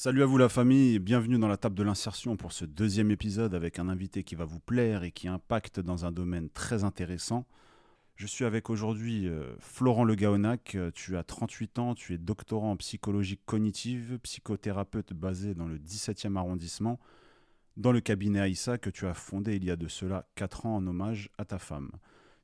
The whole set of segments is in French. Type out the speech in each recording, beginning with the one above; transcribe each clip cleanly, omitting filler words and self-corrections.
Salut à vous la famille et bienvenue dans la table de l'insertion pour ce deuxième épisode avec un invité qui va vous plaire et qui impacte dans un domaine très intéressant. Je suis avec aujourd'hui Florent Le Gaonnac. Tu as 38 ans, tu es doctorant en psychologie cognitive, psychothérapeute basé dans le 17e arrondissement, dans le cabinet Aïssa que tu as fondé il y a de cela 4 ans en hommage à ta femme.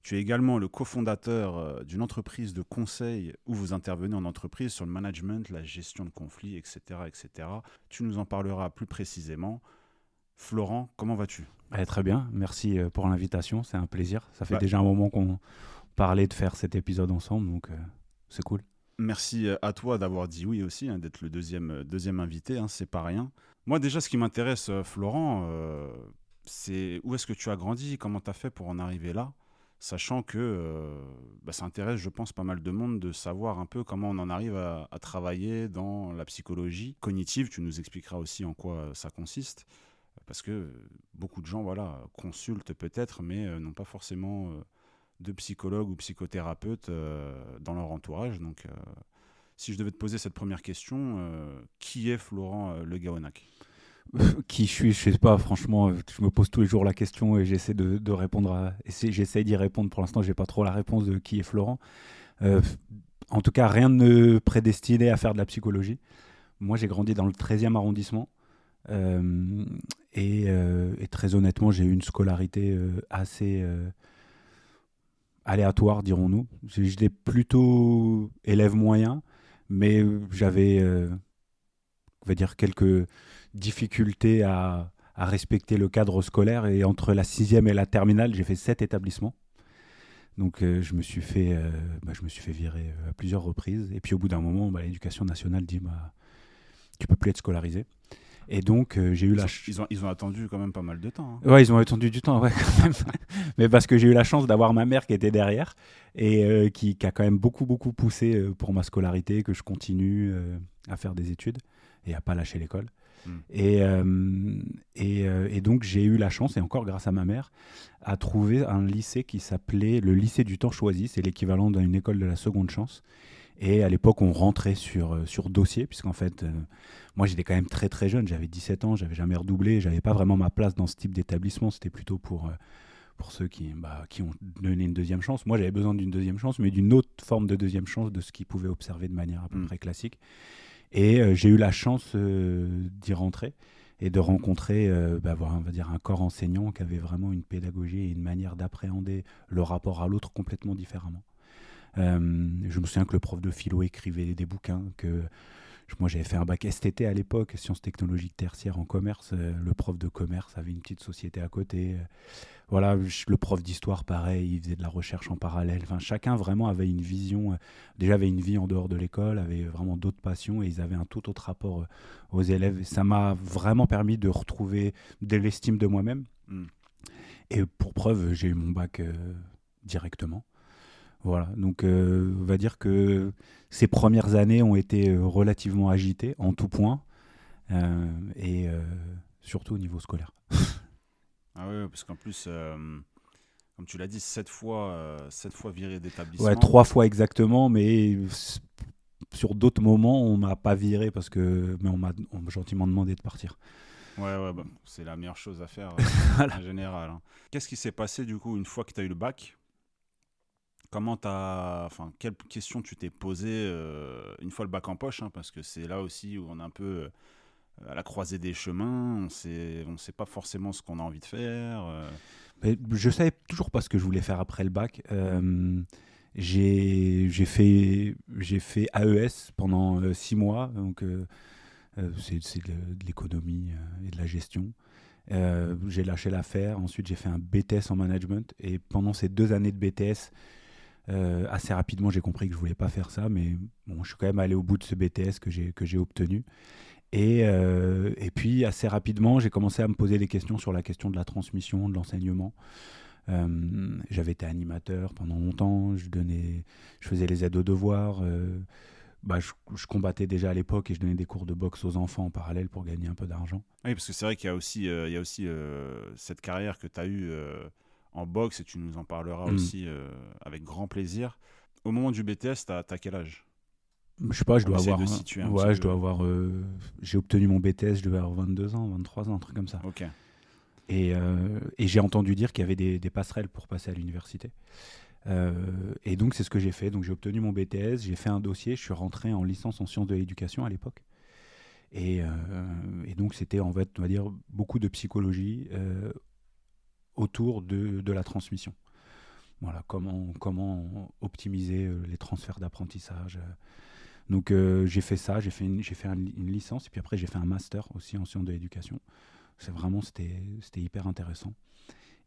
Tu es également le cofondateur d'une entreprise de conseil où vous intervenez en entreprise sur le management, la gestion de conflits, etc., etc. Tu nous en parleras plus précisément. Florent, comment vas-tu ? Très bien, merci pour l'invitation, c'est un plaisir. Ça fait Bah, déjà un moment qu'on parlait de faire cet épisode ensemble, donc c'est cool. Merci à toi d'avoir dit oui aussi, d'être le deuxième invité, c'est pas rien. Moi déjà, ce qui m'intéresse, Florent, c'est où est-ce que tu as grandi, comment tu as fait pour en arriver là, sachant que ça intéresse, je pense, pas mal de monde de savoir un peu comment on en arrive à travailler dans la psychologie cognitive. Tu nous expliqueras aussi en quoi ça consiste, parce que beaucoup de gens voilà, consultent peut-être, mais n'ont pas forcément de psychologue ou psychothérapeute dans leur entourage. Donc, si je devais te poser cette première question, qui est Florent Le Gaonnac ? Qui je suis, je sais pas, franchement, je me pose tous les jours la question et j'essaie de répondre j'essaie d'y répondre. Pour l'instant, j'ai pas trop la réponse de qui est Florent. Euh, En tout cas, rien ne me prédestinait à faire de la psychologie. Moi, j'ai grandi dans le 13e arrondissement. Et très honnêtement, j'ai eu une scolarité assez aléatoire, dirons-nous. J'étais plutôt élève moyen, mais j'avais, on va dire, quelques difficultés à respecter le cadre scolaire. Et entre la sixième et la terminale, j'ai fait 7 établissements. Donc je me suis fait virer à plusieurs reprises. Et puis au bout d'un moment, l'éducation nationale dit tu peux plus être scolarisé. Et donc j'ai eu Ils ont attendu quand même pas mal de temps. Ouais, ils ont attendu du temps, ouais, quand même. Mais parce que j'ai eu la chance d'avoir ma mère qui était derrière et qui a quand même beaucoup poussé pour ma scolarité, que je continue à faire des études et à pas lâcher l'école. Mm. Et donc j'ai eu la chance, et encore grâce à ma mère, à trouver un lycée qui s'appelait le lycée du temps choisi. C'est l'équivalent d'une école de la seconde chance. Et à l'époque, on rentrait sur dossier, puisqu'en fait, moi j'étais quand même très jeune, j'avais 17 ans, j'avais jamais redoublé, j'avais pas vraiment ma place dans ce type d'établissement, c'était plutôt pour ceux qui ont donné une deuxième chance. Moi j'avais besoin d'une deuxième chance, mais d'une autre forme de deuxième chance, de ce qu'ils pouvaient observer de manière à peu près classique. Et j'ai eu la chance d'y rentrer et de rencontrer on va dire un corps enseignant qui avait vraiment une pédagogie et une manière d'appréhender le rapport à l'autre complètement différemment. Je me souviens que le prof de philo écrivait des bouquins, que moi j'avais fait un bac STT à l'époque, sciences technologiques tertiaires en commerce. Le prof de commerce avait une petite société à côté. Voilà, le prof d'histoire pareil, il faisait de la recherche en parallèle. Enfin, chacun vraiment avait une vision, déjà avait une vie en dehors de l'école, avait vraiment d'autres passions et ils avaient un tout autre rapport aux élèves. Et ça m'a vraiment permis de retrouver de l'estime de moi-même. Mm. Et pour preuve, j'ai eu mon bac directement. Voilà, donc on va dire que ces premières années ont été relativement agitées en tout point, et surtout au niveau scolaire. Ah oui, parce qu'en plus, comme tu l'as dit, 7 fois viré Ouais, d'établissement. 3 fois exactement, mais sur d'autres moments, on m'a pas viré mais on m'a gentiment demandé de partir. Ouais, c'est la meilleure chose à faire Voilà. en général. Qu'est-ce qui s'est passé du coup une fois que tu as eu le bac ? Quelles questions tu t'es posées une fois le bac en poche, parce que c'est là aussi où on est un peu à la croisée des chemins, on sait pas forcément ce qu'on a envie de faire. Mais je savais toujours pas ce que je voulais faire après le bac. J'ai fait AES pendant 6 mois, donc c'est de l'économie et de la gestion. J'ai lâché l'affaire. Ensuite, j'ai fait un BTS en management. Et pendant ces 2 années de BTS, assez rapidement, j'ai compris que je voulais pas faire ça. Mais bon, je suis quand même allé au bout de ce BTS que j'ai obtenu. Et puis, assez rapidement, j'ai commencé à me poser des questions sur la question de la transmission, de l'enseignement. J'avais été animateur pendant longtemps. Je faisais les aides aux devoirs. Je combattais déjà à l'époque et je donnais des cours de boxe aux enfants en parallèle pour gagner un peu d'argent. Oui, parce que c'est vrai qu'il y a aussi cette carrière que tu as eue en boxe et tu nous en parleras aussi avec grand plaisir. Au moment du BTS, t'as quel âge ? Je sais pas, je On dois essaie avoir. de situer un Ouais, petit je peu. dois avoir. J'ai obtenu mon BTS, je devais avoir 22 ans, 23 ans, un truc comme ça. Ok. Et j'ai entendu dire qu'il y avait des passerelles pour passer à l'université. Et donc, c'est ce que j'ai fait. Donc, j'ai obtenu mon BTS, j'ai fait un dossier, je suis rentré en licence en sciences de l'éducation à l'époque. Et donc, c'était en fait, on va dire, beaucoup de psychologie autour de la transmission. Voilà, comment optimiser les transferts d'apprentissage. Donc, j'ai fait ça, j'ai fait une licence, et puis après, j'ai fait un master aussi en sciences de l'éducation. C'était hyper intéressant.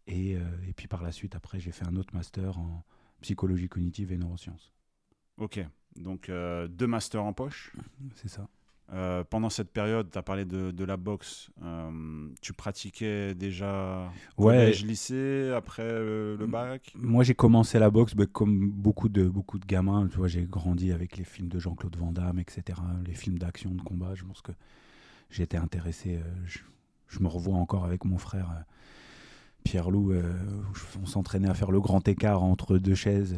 Et puis par la suite, après, j'ai fait un autre master en psychologie cognitive et neurosciences. Ok. Donc, 2 masters en poche. C'est ça. Pendant cette période, tu as parlé de la boxe. Tu pratiquais déjà Ouais, collège, lycée, après le bac? moi j'ai commencé la boxe comme beaucoup de gamins. Tu vois, j'ai grandi avec les films de Jean-Claude Van Damme, etc. Les films d'action, de combat. Je pense que j'étais intéressé. Je me revois encore avec mon frère Pierre-Loup. On s'entraînait à faire le grand écart entre deux chaises,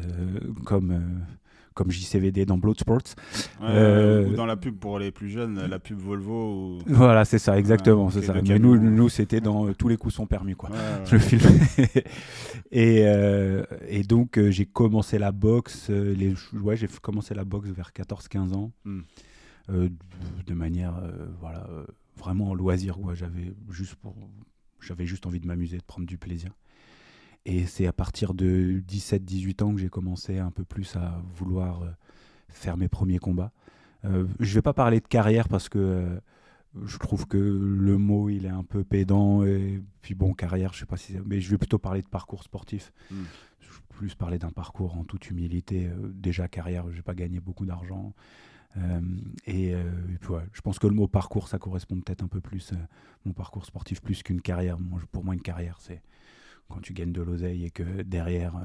comme JCVD dans Bloodsport. Ou dans la pub pour les plus jeunes, la pub Volvo. Voilà, c'est ça, exactement, c'est Ok, ça. de Mais camion. nous c'était dans Tous les coups sont permis, quoi. Ouais. Le film. Et donc, j'ai commencé la boxe. J'ai commencé la boxe vers 14-15 ans, Hmm. euh, de manière, voilà, vraiment en loisir, quoi. J'avais juste envie de m'amuser, de prendre du plaisir. Et c'est à partir de 17-18 ans que j'ai commencé un peu plus à vouloir faire mes premiers combats. Je vais pas parler de carrière parce que je trouve que le mot il est un peu pédant, et puis bon, carrière, je sais pas si mais je vais plutôt parler de parcours sportif. Hmm. Je vais plus parler d'un parcours en toute humilité. Déjà carrière, j'ai pas gagné beaucoup d'argent. Et puis ouais, je pense que le mot parcours, ça correspond peut-être un peu plus mon parcours sportif plus qu'une carrière. Pour moi, une carrière, c'est quand tu gagnes de l'oseille et que derrière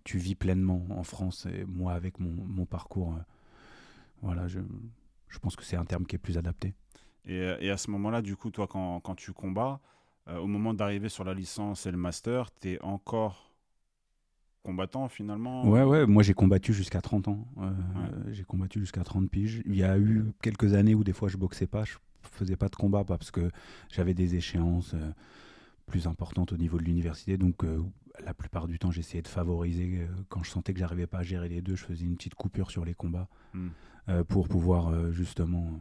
tu vis pleinement en France. Et moi, avec mon parcours, voilà, je pense que c'est un terme qui est plus adapté. Et à ce moment-là, du coup, toi, quand tu combats, au moment d'arriver sur la licence et le master, tu es encore combattant finalement? Ouais, moi j'ai combattu jusqu'à 30 ans. Ouais. J'ai combattu jusqu'à 30 piges. Il y a eu quelques années où des fois je boxais pas, je faisais pas de combat parce que j'avais des échéances plus importantes au niveau de l'université. Donc la plupart du temps j'essayais de favoriser. Quand je sentais que j'arrivais pas à gérer les deux, je faisais une petite coupure sur les combats Hmm. pour pouvoir justement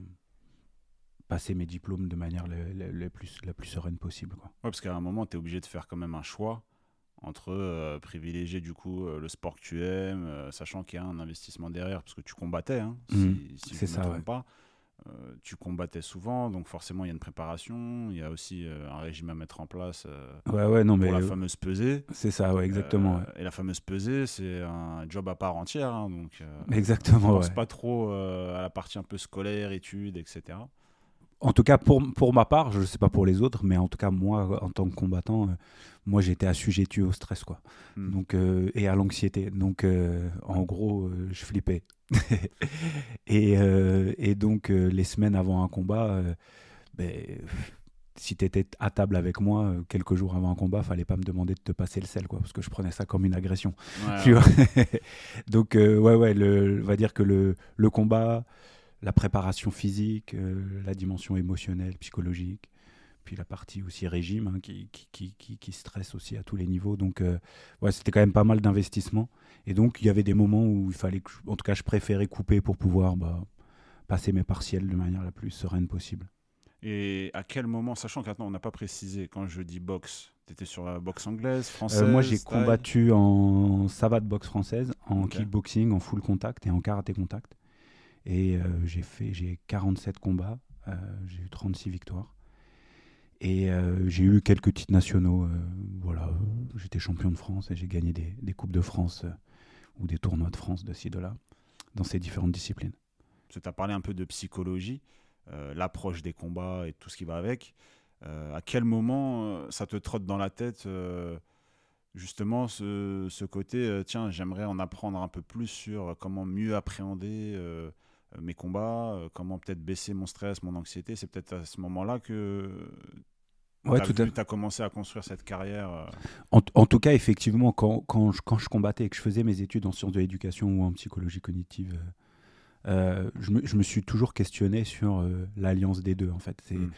passer mes diplômes de manière la plus sereine possible, quoi. Ouais, parce qu'à un moment, tu es obligé de faire quand même un choix entre privilégier du coup le sport que tu aimes, sachant qu'il y a un investissement derrière, parce que tu combattais, hein, si je C'est ne me ça, trompe ouais. pas. Tu combattais souvent, donc forcément il y a une préparation, il y a aussi un régime à mettre en place Ouais, non, pour mais la fameuse pesée. c'est ça, ouais, exactement. Ouais. Et la fameuse pesée, c'est un job à part entière, hein, donc Exactement, pense ouais. pas trop à la partie un peu scolaire, études, etc. En tout cas, pour ma part, je ne sais pas pour les autres, mais en tout cas, moi, en tant que combattant, moi, j'étais assujetti au stress, quoi. Hmm. Donc, et à l'anxiété. Donc, en gros, je flippais. Et donc, les semaines avant un combat, ben, si tu étais à table avec moi, quelques jours avant un combat, fallait pas me demander de te passer le sel, quoi, parce que je prenais ça comme une agression. Ouais, Tu ouais. vois. Donc, ouais, on va dire que le combat, la préparation physique, la dimension émotionnelle, psychologique, puis la partie aussi régime, hein, qui stresse aussi à tous les niveaux. Donc, ouais, c'était quand même pas mal d'investissement. Et donc, il y avait des moments où il fallait en tout cas, je préférais couper pour pouvoir passer mes partiels de manière la plus sereine possible. Et à quel moment, sachant qu'attends, on n'a pas précisé, quand je dis boxe, tu étais sur la boxe anglaise, Moi, j'ai française, thaï? combattu en savate boxe française, en Ok. kickboxing, en full contact et en karaté contact. Et j'ai 47 combats, j'ai eu 36 victoires. Et j'ai eu quelques titres nationaux. Voilà, j'étais champion de France et j'ai gagné des Coupes de France ou des tournois de France de ci, de là, dans ces différentes disciplines. Tu as parlé un peu de psychologie, l'approche des combats et tout ce qui va avec. À quel moment ça te trotte dans la tête justement ce côté, tiens, j'aimerais en apprendre un peu plus sur comment mieux appréhender mes combats, comment peut-être baisser mon stress, mon anxiété. C'est peut-être à ce moment-là que Ouais, tout à fait. tu as commencé à construire cette carrière. En tout cas, effectivement, quand je combattais et que je faisais mes études en sciences de l'éducation ou en psychologie cognitive Je me suis toujours questionné sur l'alliance des deux, en fait. Mm.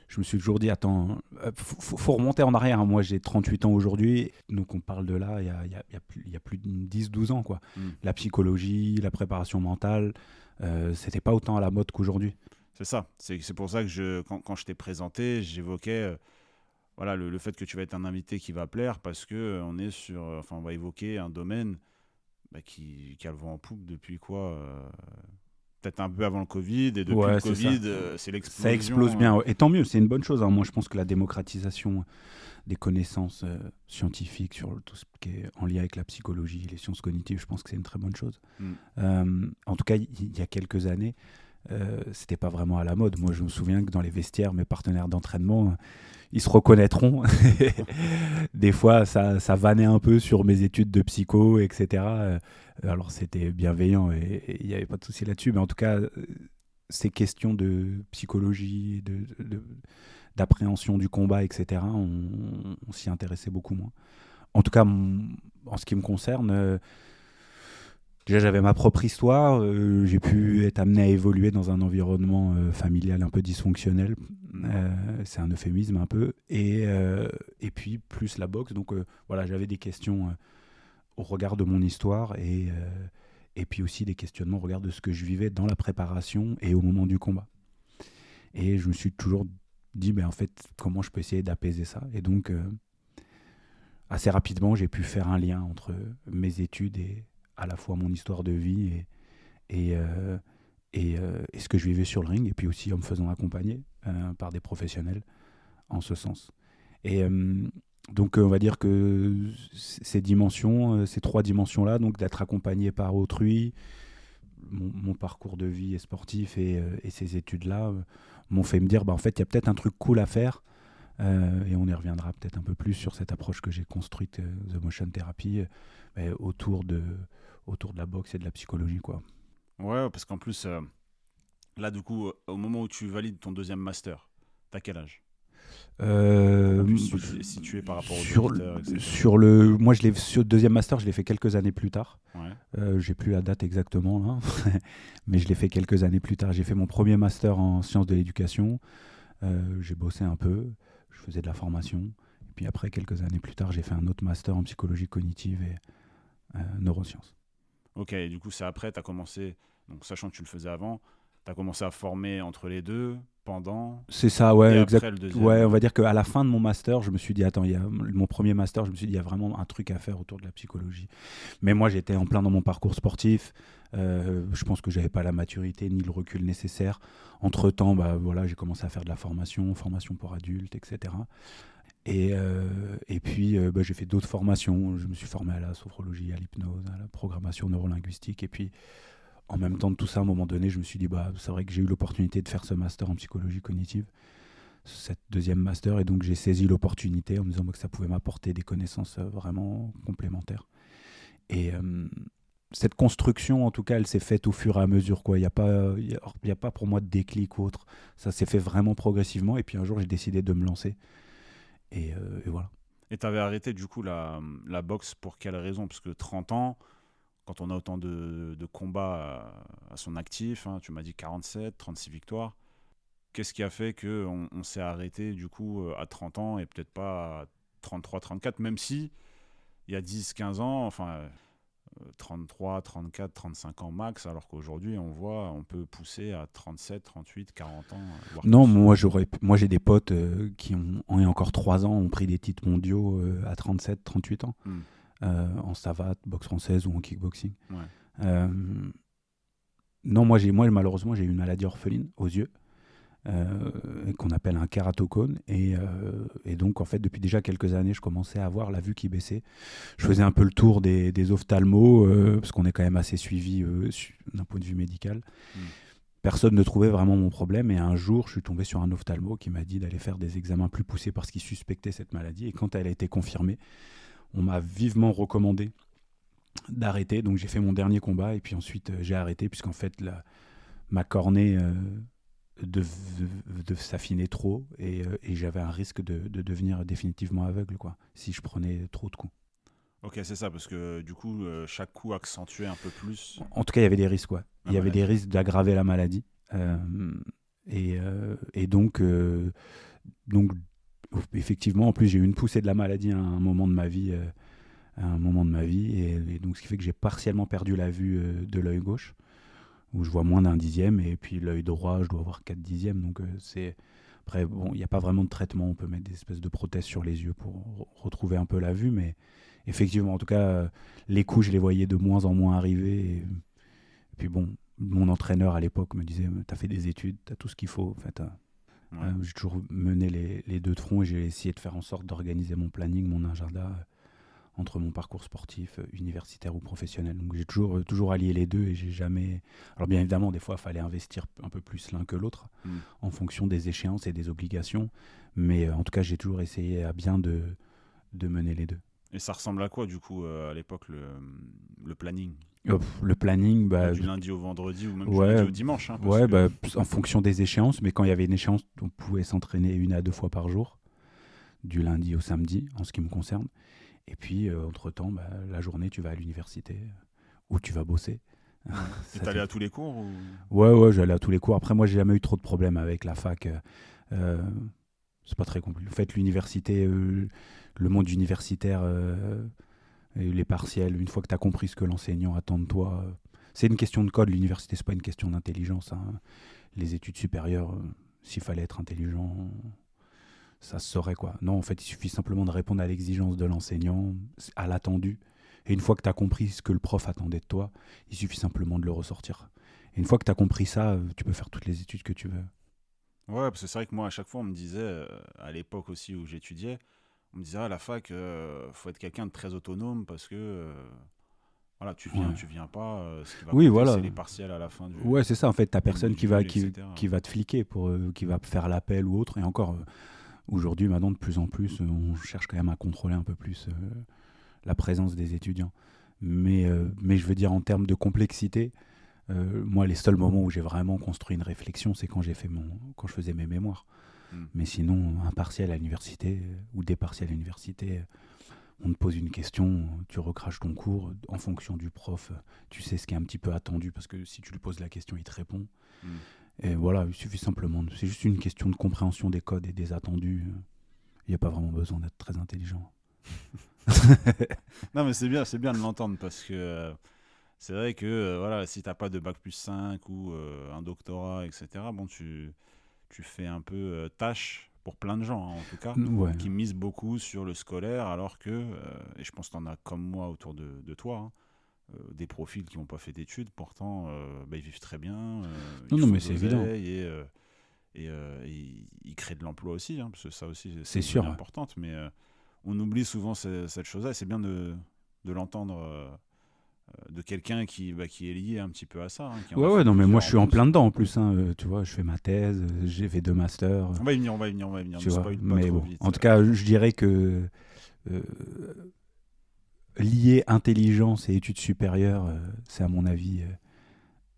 Je me suis toujours dit, attends, faut remonter en arrière, hein. Moi, j'ai 38 ans aujourd'hui, donc on parle de là, il y a plus de 10-12 ans, quoi. Mm. La psychologie, la préparation mentale, c'était pas autant à la mode qu'aujourd'hui. C'est ça. C'est pour ça que quand je t'ai présenté, j'évoquais voilà, le fait que tu vas être un invité qui va plaire parce que on est sur, enfin, on va évoquer un domaine qui a le vent en poupe depuis quoi peut-être un peu avant le Covid, et depuis le Ouais, c'est ça. Covid, c'est Ça explose bien, l'explosion. ouais. Et tant mieux, c'est une bonne chose, hein. Moi, je pense que la démocratisation des connaissances scientifiques sur tout ce qui est en lien avec la psychologie, les sciences cognitives, je pense que c'est une très bonne chose. Mm. En tout cas, il y a quelques années, c'était pas vraiment à la mode. Moi, je me souviens que dans les vestiaires, mes partenaires d'entraînement, ils se reconnaîtront. Des fois, ça vannait un peu sur mes études de psycho, etc. Alors, c'était bienveillant et il n'y avait pas de souci là-dessus. Mais en tout cas, ces questions de psychologie, d'appréhension du combat, etc., on s'y intéressait beaucoup moins. En tout cas, en ce qui me concerne, déjà, j'avais ma propre histoire. J'ai pu être amené à évoluer dans un environnement familial un peu dysfonctionnel. C'est un euphémisme un peu. Et puis, plus la boxe. Donc, voilà, j'avais des questions au regard de mon histoire et puis aussi des questionnements au regard de ce que je vivais dans la préparation et au moment du combat. Et je me suis toujours dit, en fait, comment je peux essayer d'apaiser ça. Et donc, assez rapidement, j'ai pu faire un lien entre mes études et à la fois mon histoire de vie et, euh, et ce que je vivais sur le ring, et puis aussi en me faisant accompagner par des professionnels en ce sens. Et donc, on va dire que ces dimensions, ces trois dimensions-là, donc d'être accompagné par autrui, mon parcours de vie est sportif et ces études-là m'ont fait me dire, en fait, il y a peut-être un truc cool à faire. Et on y reviendra peut-être un peu plus sur cette approche que j'ai construite, The Motion Therapy, autour de la boxe et de la psychologie, quoi. Ouais, parce qu'en plus, là, du coup, au moment où tu valides ton deuxième master, t'as quel âge? Pour qu'on puisse situer par rapport aux sur, auditeurs, etc. moi, sur le deuxième master, je l'ai fait quelques années plus tard. Ouais. J'ai plus la date exactement là, mais je l'ai fait quelques années plus tard. J'ai fait mon premier master en sciences de l'éducation. J'ai bossé un peu, je faisais de la formation. Et puis après, quelques années plus tard, j'ai fait un autre master en psychologie cognitive et neurosciences. Ok, et du coup, c'est après, tu as commencé, donc sachant que tu le faisais avant, tu as commencé à former entre les deux, pendant, C'est ça, et ouais, exact. après le deuxième. Ouais, on va dire qu'à la fin de mon master, je me suis dit, attends, mon premier master, je me suis dit, il y a vraiment un truc à faire autour de la psychologie. Mais moi, j'étais en plein dans mon parcours sportif. Je pense que j'avais pas la maturité ni le recul nécessaire. Entre-temps, voilà, j'ai commencé à faire de la formation pour adultes, etc. Et puis, j'ai fait d'autres formations. Je me suis formé à la sophrologie, à l'hypnose, à la programmation neurolinguistique. Et puis, en même temps de tout ça, à un moment donné, je me suis dit, c'est vrai que j'ai eu l'opportunité de faire ce master en psychologie cognitive, cette deuxième master, et donc j'ai saisi l'opportunité en me disant que ça pouvait m'apporter des connaissances vraiment complémentaires. Et cette construction, en tout cas, elle s'est faite au fur et à mesure, quoi. Il n'y a pas pour moi de déclic ou autre. Ça s'est fait vraiment progressivement, et puis un jour, j'ai décidé de me lancer. Et voilà. Et tu avais arrêté du coup la boxe pour quelle raison? Parce que 30 ans, quand on a autant de combats à son actif, hein, tu m'as dit 47, 36 victoires, qu'est-ce qui a fait qu'on s'est arrêté du coup à 30 ans et peut-être pas à 33, 34, même si il y a 10, 15 ans, enfin 33, 34, 35 ans max, alors qu'aujourd'hui on peut pousser à 37, 38, 40 ans, voire Non, plus. moi j'ai des potes qui ont, et encore 3 ans, ont pris des titres mondiaux à 37, 38 ans, Hmm. en savate, boxe française ou en kickboxing. Ouais. Euh, non, moi malheureusement j'ai eu une maladie orpheline aux yeux, qu'on appelle un kératocone, et donc en fait depuis déjà quelques années je commençais à avoir la vue qui baissait. Je faisais un peu le tour des ophtalmos, parce qu'on est quand même assez suivi d'un point de vue médical. Hmm. Personne ne trouvait vraiment mon problème, et un jour je suis tombé sur un ophtalmo qui m'a dit d'aller faire des examens plus poussés parce qu'il suspectait cette maladie, et quand elle a été confirmée, on m'a vivement recommandé d'arrêter. Donc j'ai fait mon dernier combat, et puis ensuite j'ai arrêté puisqu'en fait ma cornée de s'affiner trop, et j'avais un risque de devenir définitivement aveugle, quoi, si je prenais trop de coups. Ok, c'est ça, parce que du coup, chaque coup accentuait un peu plus En tout cas, il y avait des risques, ouais. la Il y avait des maladie. risques d'aggraver la maladie. Euh, et donc, effectivement, en plus, j'ai eu une poussée de la maladie à un moment de ma vie. À un moment de ma vie. Et donc, ce qui fait que j'ai partiellement perdu la vue de l'œil gauche, où je vois moins d'un dixième. Et puis, l'œil droit, je dois avoir 4 dixièmes. Donc, c'est. Après, bon, il n'y a pas vraiment de traitement. On peut mettre des espèces de prothèses sur les yeux pour retrouver un peu la vue. Mais effectivement, en tout cas, les coups, je les voyais de moins en moins arriver. Et puis bon, mon entraîneur à l'époque me disait, t'as fait des études, t'as tout ce qu'il faut. En fait, Ouais. j'ai toujours mené les deux de front et j'ai essayé de faire en sorte d'organiser mon planning, mon agenda entre mon parcours sportif, universitaire ou professionnel. Donc j'ai toujours allié les deux et j'ai jamais... Alors bien évidemment, des fois, il fallait investir un peu plus l'un que l'autre Mm. en fonction des échéances et des obligations. Mais en tout cas, j'ai toujours essayé à bien de mener les deux. Et ça ressemble à quoi, du coup, à l'époque, le planning? Le planning, Genre bah, du lundi au vendredi ou même du lundi ouais, au dimanche, hein, parce ouais, que... bah, en fonction des échéances, mais quand il y avait une échéance, on pouvait s'entraîner 1 à 2 fois par jour, du lundi au samedi, en ce qui me concerne. Et puis, entre-temps, bah, la journée, tu vas à l'université ou tu vas bosser. Ouais. Et Ça t'allais t'est- à tous les cours ou... Ouais, j'allais à tous les cours. Après, moi, j'ai jamais eu trop de problèmes avec la fac. Euh, c'est pas très compliqué. En fait, l'université, le monde universitaire, et les partiels, une fois que tu as compris ce que l'enseignant attend de toi, c'est une question de code. L'université, c'est pas une question d'intelligence, hein. Les études supérieures, s'il fallait être intelligent, ça se saurait quoi. Non, en fait, il suffit simplement de répondre à l'exigence de l'enseignant, à l'attendu. Et une fois que tu as compris ce que le prof attendait de toi, il suffit simplement de le ressortir. Et une fois que tu as compris ça, tu peux faire toutes les études que tu veux. Ouais, parce que c'est vrai que moi, à chaque fois, on me disait, à l'époque aussi où j'étudiais, on me disait, à la fac, faut être quelqu'un de très autonome parce que, voilà, Ouais. tu viens pas, ce qui va Oui, compter, c'est voilà. les partiels à la fin Ouais, c'est ça. En fait, t'as du personne module, etc. qui va te fliquer, qui va faire l'appel ou autre. Et encore, aujourd'hui, maintenant, de plus en plus, on cherche quand même à contrôler un peu plus la présence des étudiants. Mais je veux dire, en termes de complexité, moi, les seuls moments où j'ai vraiment construit une réflexion, c'est quand je faisais mes mémoires. Hmm. Mais sinon, un partiel à l'université ou des partiels à l'université, on te pose une question, tu recraches ton cours en fonction du prof, tu sais ce qui est un petit peu attendu parce que si tu lui poses la question, il te répond. Hmm. Et voilà, il suffit simplement, c'est juste une question de compréhension des codes et des attendus. Il n'y a pas vraiment besoin d'être très intelligent. Non, mais c'est bien de l'entendre parce que c'est vrai que, voilà, si t'as pas de bac plus 5 ou un doctorat, etc., bon, tu fais un peu tâche pour plein de gens, hein, en tout cas, Ouais. qui misent beaucoup sur le scolaire, alors que, et je pense que tu en as comme moi autour de toi, hein, des profils qui n'ont pas fait d'études, pourtant bah, ils vivent très bien, Non, ils non, font mais de c'est évident. l'oseille et ils créent de l'emploi aussi, hein, parce que ça aussi c'est C'est une sûr. donnée Ouais. importante, mais on oublie souvent cette chose-là, et c'est bien de l'entendre de quelqu'un qui est lié un petit peu à ça, hein, qui en a Ouais, fait non, mais moi plusieurs je en suis en plus. plein dedans en plus, hein. Tu vois, je fais ma thèse, j'ai fait 2 masters, On va y venir, on va y venir, on va y venir. tu Ne vois. spoil pas Mais trop bon, vite. en tout cas, je dirais que euh, lier intelligence et études supérieures, c'est à mon avis,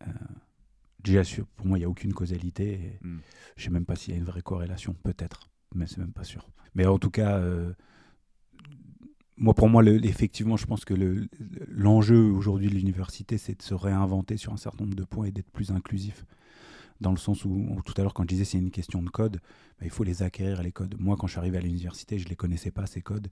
euh, déjà sûr, pour moi, il n'y a aucune causalité. Et Hmm. je sais même pas s'il y a une vraie corrélation, peut-être, mais c'est même pas sûr. Mais en tout cas, pour moi, effectivement, je pense que l'enjeu aujourd'hui de l'université, c'est de se réinventer sur un certain nombre de points et d'être plus inclusif. Dans le sens où tout à l'heure, quand je disais c'est une question de code, bah, il faut les acquérir, les codes. Moi, quand je suis arrivé à l'université, je ne les connaissais pas, ces codes.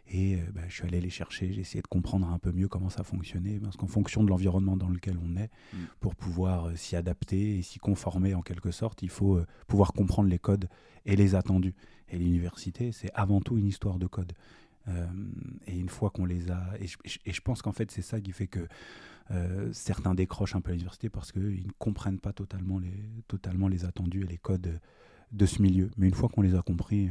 Et bah, je suis allé les chercher, j'ai essayé de comprendre un peu mieux comment ça fonctionnait. Parce qu'en fonction de l'environnement dans lequel on est, Hmm. pour pouvoir s'y adapter et s'y conformer en quelque sorte, il faut pouvoir comprendre les codes et les attendus. Et l'université, c'est avant tout une histoire de code. Euh, et une fois qu'on les a... Et je pense qu'en fait, c'est ça qui fait que certains décrochent un peu à l'université parce qu'ils ne comprennent pas totalement les attendus et les codes de ce milieu. Mais une fois qu'on les a compris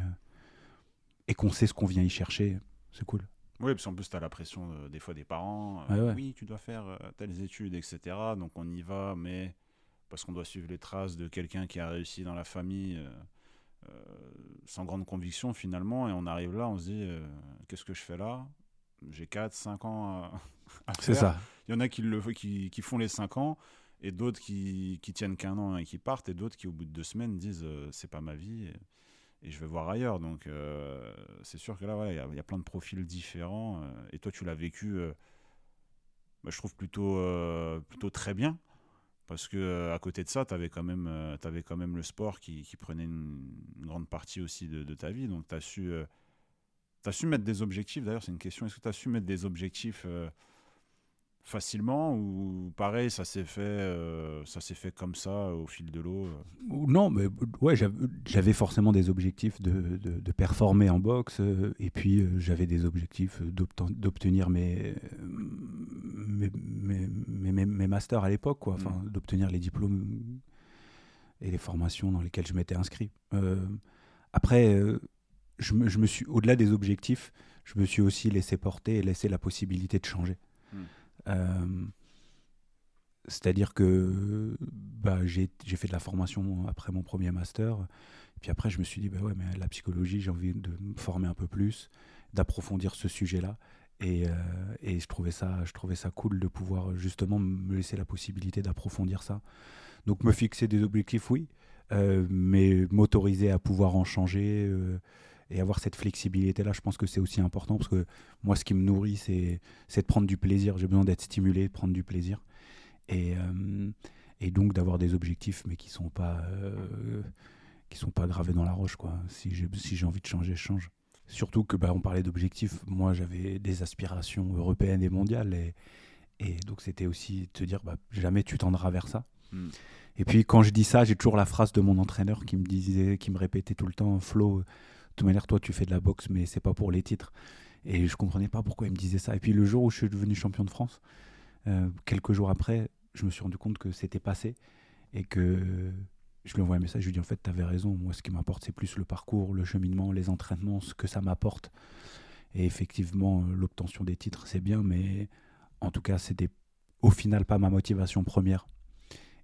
et qu'on sait ce qu'on vient y chercher, c'est cool. Oui, parce qu'en plus, tu as la pression des fois des parents. Ouais, ouais. Oui, tu dois faire telles études, etc. Donc on y va, mais parce qu'on doit suivre les traces de quelqu'un qui a réussi dans la famille euh, sans grande conviction finalement. Et on arrive là, on se dit, qu'est-ce que je fais là? J'ai 4 5 ans à C'est faire. ça. Il y en a qui font les 5 ans et d'autres qui tiennent qu'un an et qui partent, et d'autres qui, au bout de 2 semaines, disent c'est pas ma vie. et je vais voir ailleurs. Donc, c'est sûr que là, voilà, il y a plein de profils différents. Et toi, tu l'as vécu, bah, je trouve plutôt très bien. Parce que à côté de ça, t'avais quand même le sport qui prenait une grande partie aussi de ta vie. Donc, t'as su mettre des objectifs. D'ailleurs, c'est une question. Est-ce que tu as su mettre des objectifs facilement ou pareil, ça s'est fait comme ça au fil de l'eau Non, mais ouais, j'avais forcément des objectifs de performer en boxe, et puis j'avais des objectifs d'obtenir mes masters à l'époque, quoi. Enfin, d'obtenir les diplômes et les formations dans lesquelles je m'étais inscrit. Après, je me suis, au-delà des objectifs, je me suis aussi laissé porter et laissé la possibilité de changer. Euh, C'est-à-dire que bah, j'ai fait de la formation après mon premier master. Et puis après, je me suis dit, bah ouais, mais la psychologie, j'ai envie de me former un peu plus, d'approfondir ce sujet-là. Et je trouvais ça cool de pouvoir justement me laisser la possibilité d'approfondir ça. Donc me fixer des objectifs, oui, mais m'autoriser à pouvoir en changer, et avoir cette flexibilité-là, je pense que c'est aussi important parce que moi, ce qui me nourrit, c'est de prendre du plaisir. J'ai besoin d'être stimulé, de prendre du plaisir. Et, euh, et donc d'avoir des objectifs, mais qui sont pas gravés dans la roche, quoi. Si j'ai envie de changer, je change. Surtout que bah, on parlait d'objectifs. Moi, j'avais des aspirations européennes et mondiales, et donc c'était aussi te dire bah, jamais tu tendras vers ça. Et puis quand je dis ça, j'ai toujours la phrase de mon entraîneur qui me répétait tout le temps, Flo, de toute manière, toi tu fais de la boxe, mais c'est pas pour les titres. Et je comprenais pas pourquoi il me disait ça. Et puis le jour où je suis devenu champion de France, quelques jours après, je me suis rendu compte que c'était passé et que je lui envoie un message. Je lui dis en fait, tu avais raison. Moi, ce qui m'importe, c'est plus le parcours, le cheminement, les entraînements, ce que ça m'apporte. Et effectivement, l'obtention des titres, c'est bien, mais en tout cas, c'était au final pas ma motivation première.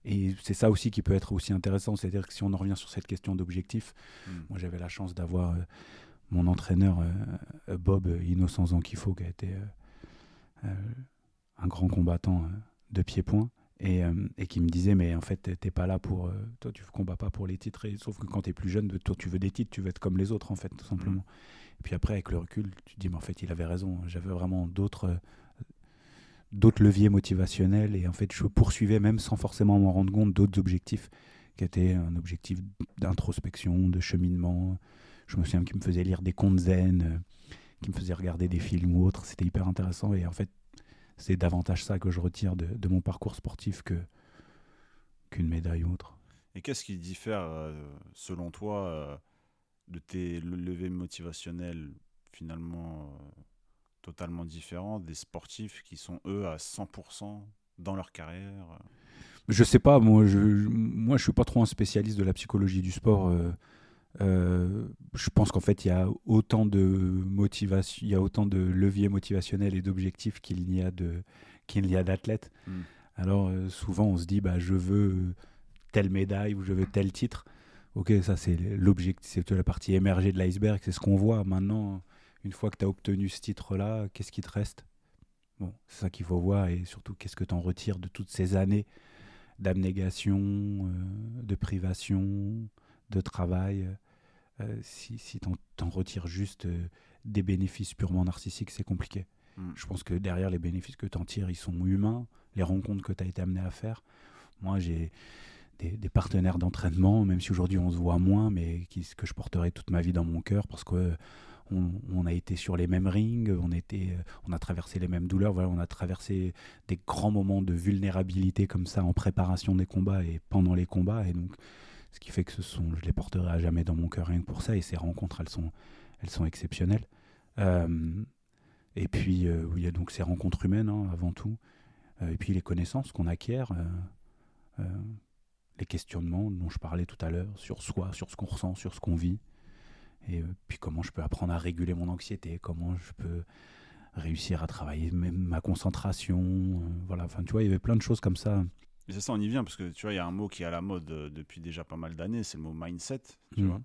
Et c'est ça aussi qui peut être aussi intéressant. C'est-à-dire que si on en revient sur cette question d'objectif, moi, j'avais la chance d'avoir mon entraîneur, Bob Innocent Zankifo, qui a été un grand combattant de pied-point. Et qui me disait mais en fait t'es pas là pour toi tu combats pas pour les titres, sauf que quand t'es plus jeune toi tu veux des titres, tu veux être comme les autres en fait tout simplement. Et puis après avec le recul tu te dis mais en fait il avait raison, j'avais vraiment d'autres leviers motivationnels et en fait je poursuivais même sans forcément m'en rendre compte d'autres objectifs qui étaient un objectif d'introspection, de cheminement. Je me souviens qu'il me faisait lire des contes zen, qui me faisait regarder des films ou autres, c'était hyper intéressant. Et en fait c'est davantage ça que je retire de mon parcours sportif qu'une médaille ou autre. Et qu'est-ce qui diffère, selon toi, de tes levées motivationnelles finalement totalement différents des sportifs qui sont, eux, à 100% dans leur carrière Je sais pas, moi je suis pas trop un spécialiste de la psychologie du sport. Je pense qu'en fait il y a autant de motivation, il y a autant de leviers motivationnels et d'objectifs qu'il y a d'athlètes. Alors souvent on se dit bah je veux telle médaille ou je veux tel titre. Ok, ça c'est l'objectif, c'est la partie émergée de l'iceberg, c'est ce qu'on voit. Maintenant, une fois que tu as obtenu ce titre-là, qu'est-ce qui te reste? Bon, c'est ça qu'il faut voir, et surtout qu'est-ce que tu en retires de toutes ces années d'abnégation, de privation, de travail. Si t'en retires juste des bénéfices purement narcissiques, c'est compliqué. Je pense que derrière les bénéfices que t'en tires, ils sont humains, les rencontres que tu as été amené à faire. Moi, j'ai des partenaires d'entraînement, même si aujourd'hui on se voit moins, mais que je porterai toute ma vie dans mon cœur parce que on a été sur les mêmes rings, on a traversé les mêmes douleurs, voilà, on a traversé des grands moments de vulnérabilité comme ça en préparation des combats et pendant les combats. Et donc, ce qui fait que je les porterai à jamais dans mon cœur rien que pour ça. Et ces rencontres, elles sont exceptionnelles. Et puis, il y a donc ces rencontres humaines, hein, avant tout. Et puis les connaissances qu'on acquiert, les questionnements dont je parlais tout à l'heure, sur soi, sur ce qu'on ressent, sur ce qu'on vit. Et puis comment je peux apprendre à réguler mon anxiété, comment je peux réussir à travailler même ma concentration. Voilà, enfin tu vois, il y avait plein de choses comme ça. Et c'est ça, on y vient, parce que tu vois, il y a un mot qui est à la mode depuis déjà pas mal d'années, c'est le mot mindset, tu vois,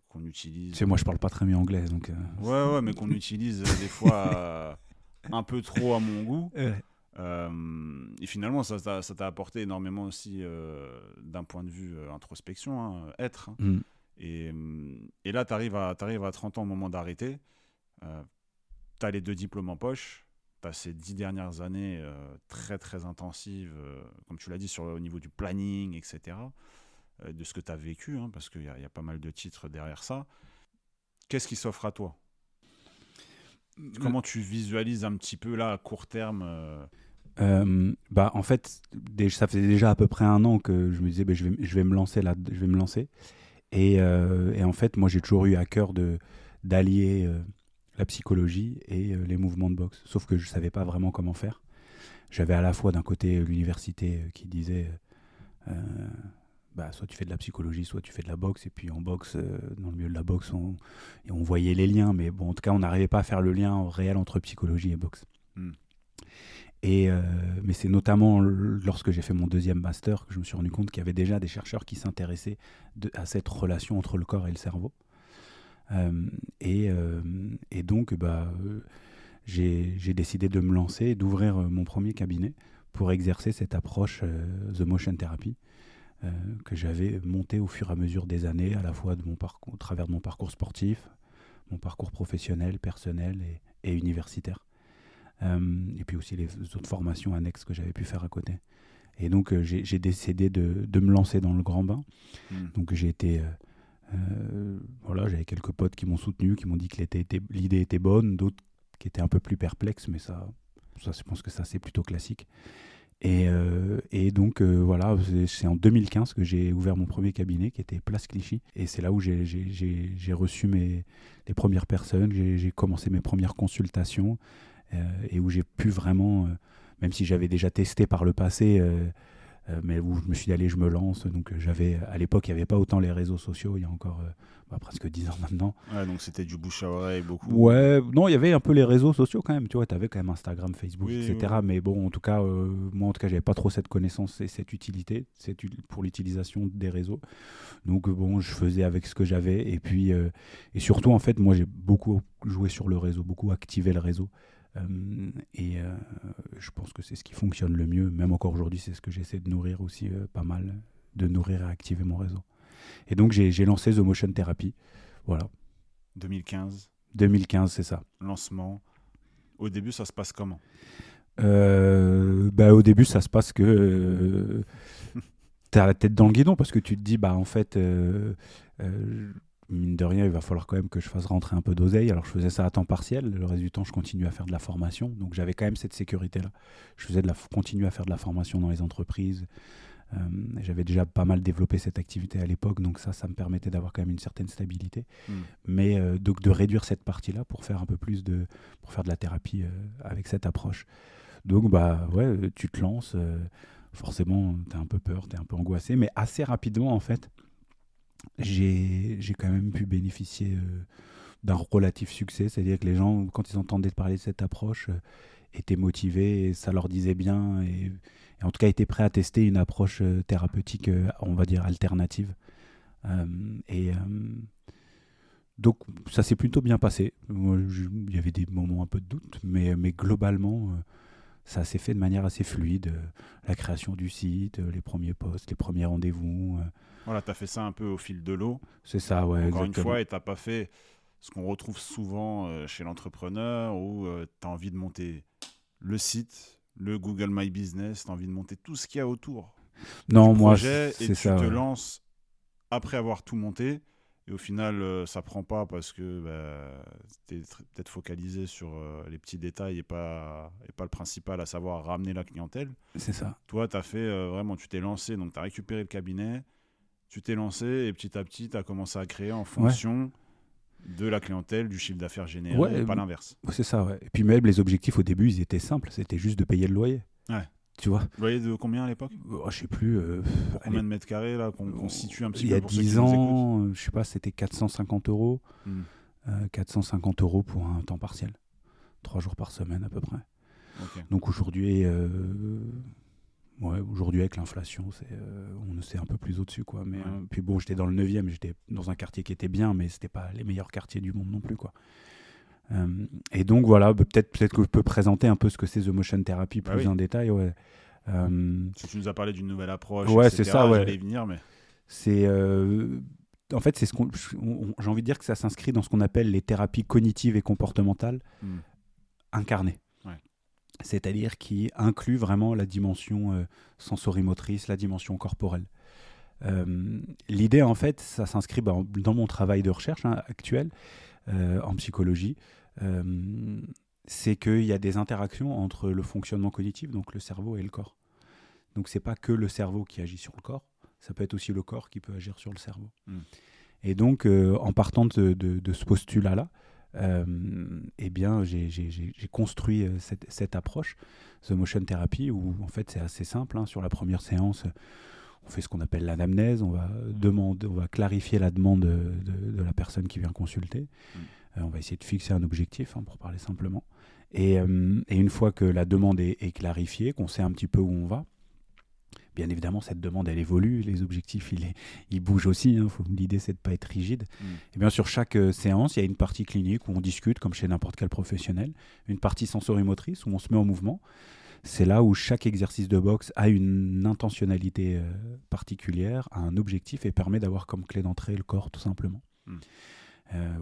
qu'on utilise. Tu sais, moi je parle pas très bien anglais, donc. Ouais, mais qu'on utilise des fois un peu trop à mon goût. Et finalement, ça t'a apporté énormément aussi d'un point de vue introspection, hein, être. Hein. Et là, t'arrives à 30 ans au moment d'arrêter. Tu as les 2 diplômes en poche. Tu as ces 10 dernières années très, très intensives, comme tu l'as dit, au niveau du planning, etc. De ce que tu as vécu, hein, parce qu'il y a pas mal de titres derrière ça. Qu'est-ce qui s'offre à toi? Comment tu visualises un petit peu là à court terme En fait, ça faisait déjà à peu près 1 an que je me disais je vais me lancer là, je vais me lancer. Et en fait, moi j'ai toujours eu à cœur d'allier la psychologie et les mouvements de boxe. Sauf que je ne savais pas vraiment comment faire. J'avais à la fois d'un côté l'université qui disait soit tu fais de la psychologie, soit tu fais de la boxe. Et puis en boxe, dans le milieu de la boxe, on voyait les liens. Mais bon, en tout cas, on n'arrivait pas à faire le lien réel entre psychologie et boxe. Mais c'est notamment lorsque j'ai fait mon 2e master que je me suis rendu compte qu'il y avait déjà des chercheurs qui s'intéressaient à cette relation entre le corps et le cerveau. Et donc, j'ai décidé de me lancer et d'ouvrir mon premier cabinet pour exercer cette approche The Motion Therapy que j'avais montée au fur et à mesure des années, à la fois au travers de mon parcours sportif, mon parcours professionnel, personnel et universitaire. Et puis aussi les autres formations annexes que j'avais pu faire à côté. Et donc, j'ai décidé de me lancer dans le grand bain. Donc, j'ai été... j'avais quelques potes qui m'ont soutenu, qui m'ont dit que l'idée était bonne, d'autres qui étaient un peu plus perplexes, mais ça je pense que ça, c'est plutôt classique. Et donc, c'est en 2015 que j'ai ouvert mon premier cabinet, qui était Place Clichy. Et c'est là où j'ai reçu les premières personnes, j'ai commencé mes premières consultations, et où j'ai pu vraiment, même si j'avais déjà testé par le passé, mais où je me suis dit, allez, je me lance. Donc, à l'époque, il n'y avait pas autant les réseaux sociaux, il y a encore presque 10 ans maintenant. Ouais, donc c'était du bouche à oreille beaucoup. Ouais, non, il y avait un peu les réseaux sociaux quand même, tu vois, tu avais quand même Instagram, Facebook, Oui, etc. oui. Mais bon, en tout cas, moi, j'avais pas trop cette connaissance et cette utilité pour l'utilisation des réseaux. Donc, bon, je faisais avec ce que j'avais. Et puis, et surtout, en fait, moi, j'ai beaucoup joué sur le réseau, beaucoup activé le réseau. Je pense que c'est ce qui fonctionne le mieux. Même encore aujourd'hui, c'est ce que j'essaie de nourrir aussi pas mal, de nourrir et activer mon réseau. Et donc, j'ai lancé The Motion Therapy. Voilà. 2015, c'est ça. Lancement. Au début, ça se passe comment? Au début, ça se passe que t'as la tête dans le guidon parce que tu te dis, en fait, mine de rien, il va falloir quand même que je fasse rentrer un peu d'oseille. Alors, je faisais ça à temps partiel. Le reste du temps, je continuais à faire de la formation. Donc, j'avais quand même cette sécurité-là. Je continuais à faire de la formation dans les entreprises. J'avais déjà pas mal développé cette activité à l'époque. Donc, ça me permettait d'avoir quand même une certaine stabilité. Mais donc, de réduire cette partie-là pour faire un peu plus pour faire de la thérapie avec cette approche. Donc, tu te lances. Forcément, tu as un peu peur, tu es un peu angoissé. Mais assez rapidement, en fait, j'ai quand même pu bénéficier d'un relatif succès. C'est-à-dire que les gens, quand ils entendaient parler de cette approche, étaient motivés, et ça leur disait bien, et en tout cas étaient prêts à tester une approche thérapeutique, on va dire, alternative. Donc ça s'est plutôt bien passé. Il y avait des moments un peu de doute, mais globalement, ça s'est fait de manière assez fluide. La création du site, les premiers posts, les premiers rendez-vous. Voilà, tu as fait ça un peu au fil de l'eau. C'est ça, ouais. Encore exactement. Une fois, et tu n'as pas fait ce qu'on retrouve souvent chez l'entrepreneur, où tu as envie de monter le site, le Google My Business, tu as envie de monter tout ce qu'il y a autour du projet, et tu te lances après avoir tout monté. Et au final, ça prend pas parce que tu es peut-être focalisé sur les petits détails et pas le principal, à savoir ramener la clientèle. C'est ça. Toi, tu as fait vraiment, tu t'es lancé, donc tu as récupéré le cabinet, tu t'es lancé et petit à petit, tu as commencé à créer en fonction de la clientèle, du chiffre d'affaires généré, et pas l'inverse. C'est ça, ouais. Et puis même les objectifs au début, ils étaient simples, c'était juste de payer le loyer. Ouais. Tu vois. Loyer de combien à l'époque? Je sais plus. Pour combien de mètres carrés là, qu'on situe un petit peu pour ceux qui nous écoutent? Il y a 10 ans, je sais pas, c'était 450 €. 450 € pour un temps partiel. 3 jours par semaine à peu près. Okay. Donc aujourd'hui, aujourd'hui avec l'inflation, on est un peu plus au-dessus, quoi. Mais puis bon, j'étais dans le 9e, j'étais dans un quartier qui était bien, mais c'était pas les meilleurs quartiers du monde non plus, quoi. Et donc voilà, peut-être que je peux présenter un peu ce que c'est The Motion Therapy plus en détail. Ouais. Si tu nous as parlé d'une nouvelle approche, ouais, etc., c'est ça. Ouais. J'allais y venir, mais c'est en fait, j'ai envie de dire que ça s'inscrit dans ce qu'on appelle les thérapies cognitives et comportementales incarnées. Ouais. C'est-à-dire qui inclut vraiment la dimension sensorimotrice, la dimension corporelle. L'idée, en fait, ça s'inscrit dans mon travail de recherche actuel en psychologie. C'est qu'il y a des interactions entre le fonctionnement cognitif, donc le cerveau et le corps. Donc, c'est pas que le cerveau qui agit sur le corps, ça peut être aussi le corps qui peut agir sur le cerveau. Et donc, en partant de ce postulat-là, eh bien, j'ai construit cette approche, The Motion Therapy, où en fait c'est assez simple. Sur la première séance, on fait ce qu'on appelle l'anamnèse, on va clarifier la demande de la personne qui vient consulter. On va essayer de fixer un objectif, pour parler simplement. Et une fois que la demande est clarifiée, qu'on sait un petit peu où on va, bien évidemment, cette demande, elle évolue, les objectifs, ils bougent aussi. L'idée, c'est de ne pas être rigide. Et bien, sur chaque séance, il y a une partie clinique où on discute, comme chez n'importe quel professionnel, une partie sensorimotrice où on se met en mouvement. C'est là où chaque exercice de boxe a une intentionnalité particulière, a un objectif et permet d'avoir comme clé d'entrée le corps, tout simplement.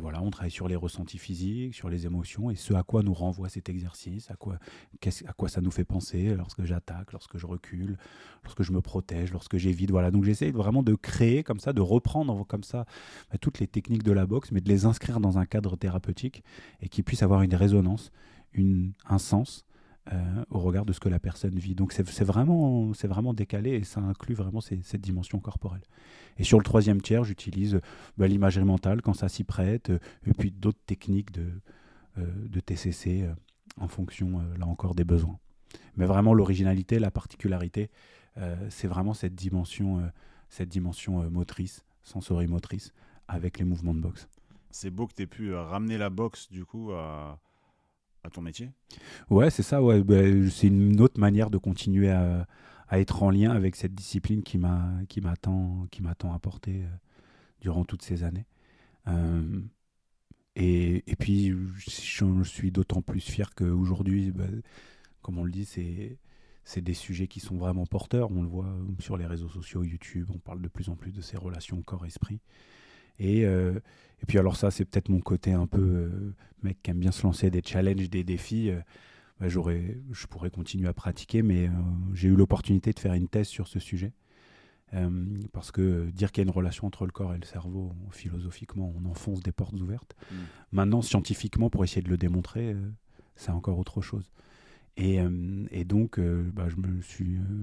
Voilà, on travaille sur les ressentis physiques, sur les émotions et ce à quoi nous renvoie cet exercice, à quoi ça nous fait penser lorsque j'attaque, lorsque je recule, lorsque je me protège, lorsque j'évite. Voilà, donc j'essaie vraiment de créer comme ça, de reprendre comme ça toutes les techniques de la boxe, mais de les inscrire dans un cadre thérapeutique et qui puissent avoir une résonance, un sens au regard de ce que la personne vit. Donc c'est vraiment décalé et ça inclut vraiment cette dimension corporelle. Et sur le troisième tiers, j'utilise l'imagerie mentale quand ça s'y prête, et puis d'autres techniques de TCC en fonction, là encore, des besoins. Mais vraiment, l'originalité, la particularité, c'est vraiment cette dimension motrice, sensorimotrice, avec les mouvements de boxe. C'est beau que tu aies pu ramener la boxe, du coup, à ton métier. Ouais, c'est ça. Ouais. C'est une autre manière de continuer à être en lien avec cette discipline qui m'a tant apporté durant toutes ces années. Et puis, je suis d'autant plus fier qu'aujourd'hui, comme on le dit, c'est des sujets qui sont vraiment porteurs. On le voit sur les réseaux sociaux, YouTube, on parle de plus en plus de ces relations corps-esprit. Et puis alors ça, c'est peut-être mon côté un peu mec qui aime bien se lancer des challenges, des défis. Je pourrais continuer à pratiquer, mais j'ai eu l'opportunité de faire une thèse sur ce sujet. Parce que dire qu'il y a une relation entre le corps et le cerveau, philosophiquement, on enfonce des portes ouvertes. Maintenant, scientifiquement, pour essayer de le démontrer, c'est encore autre chose. Et donc,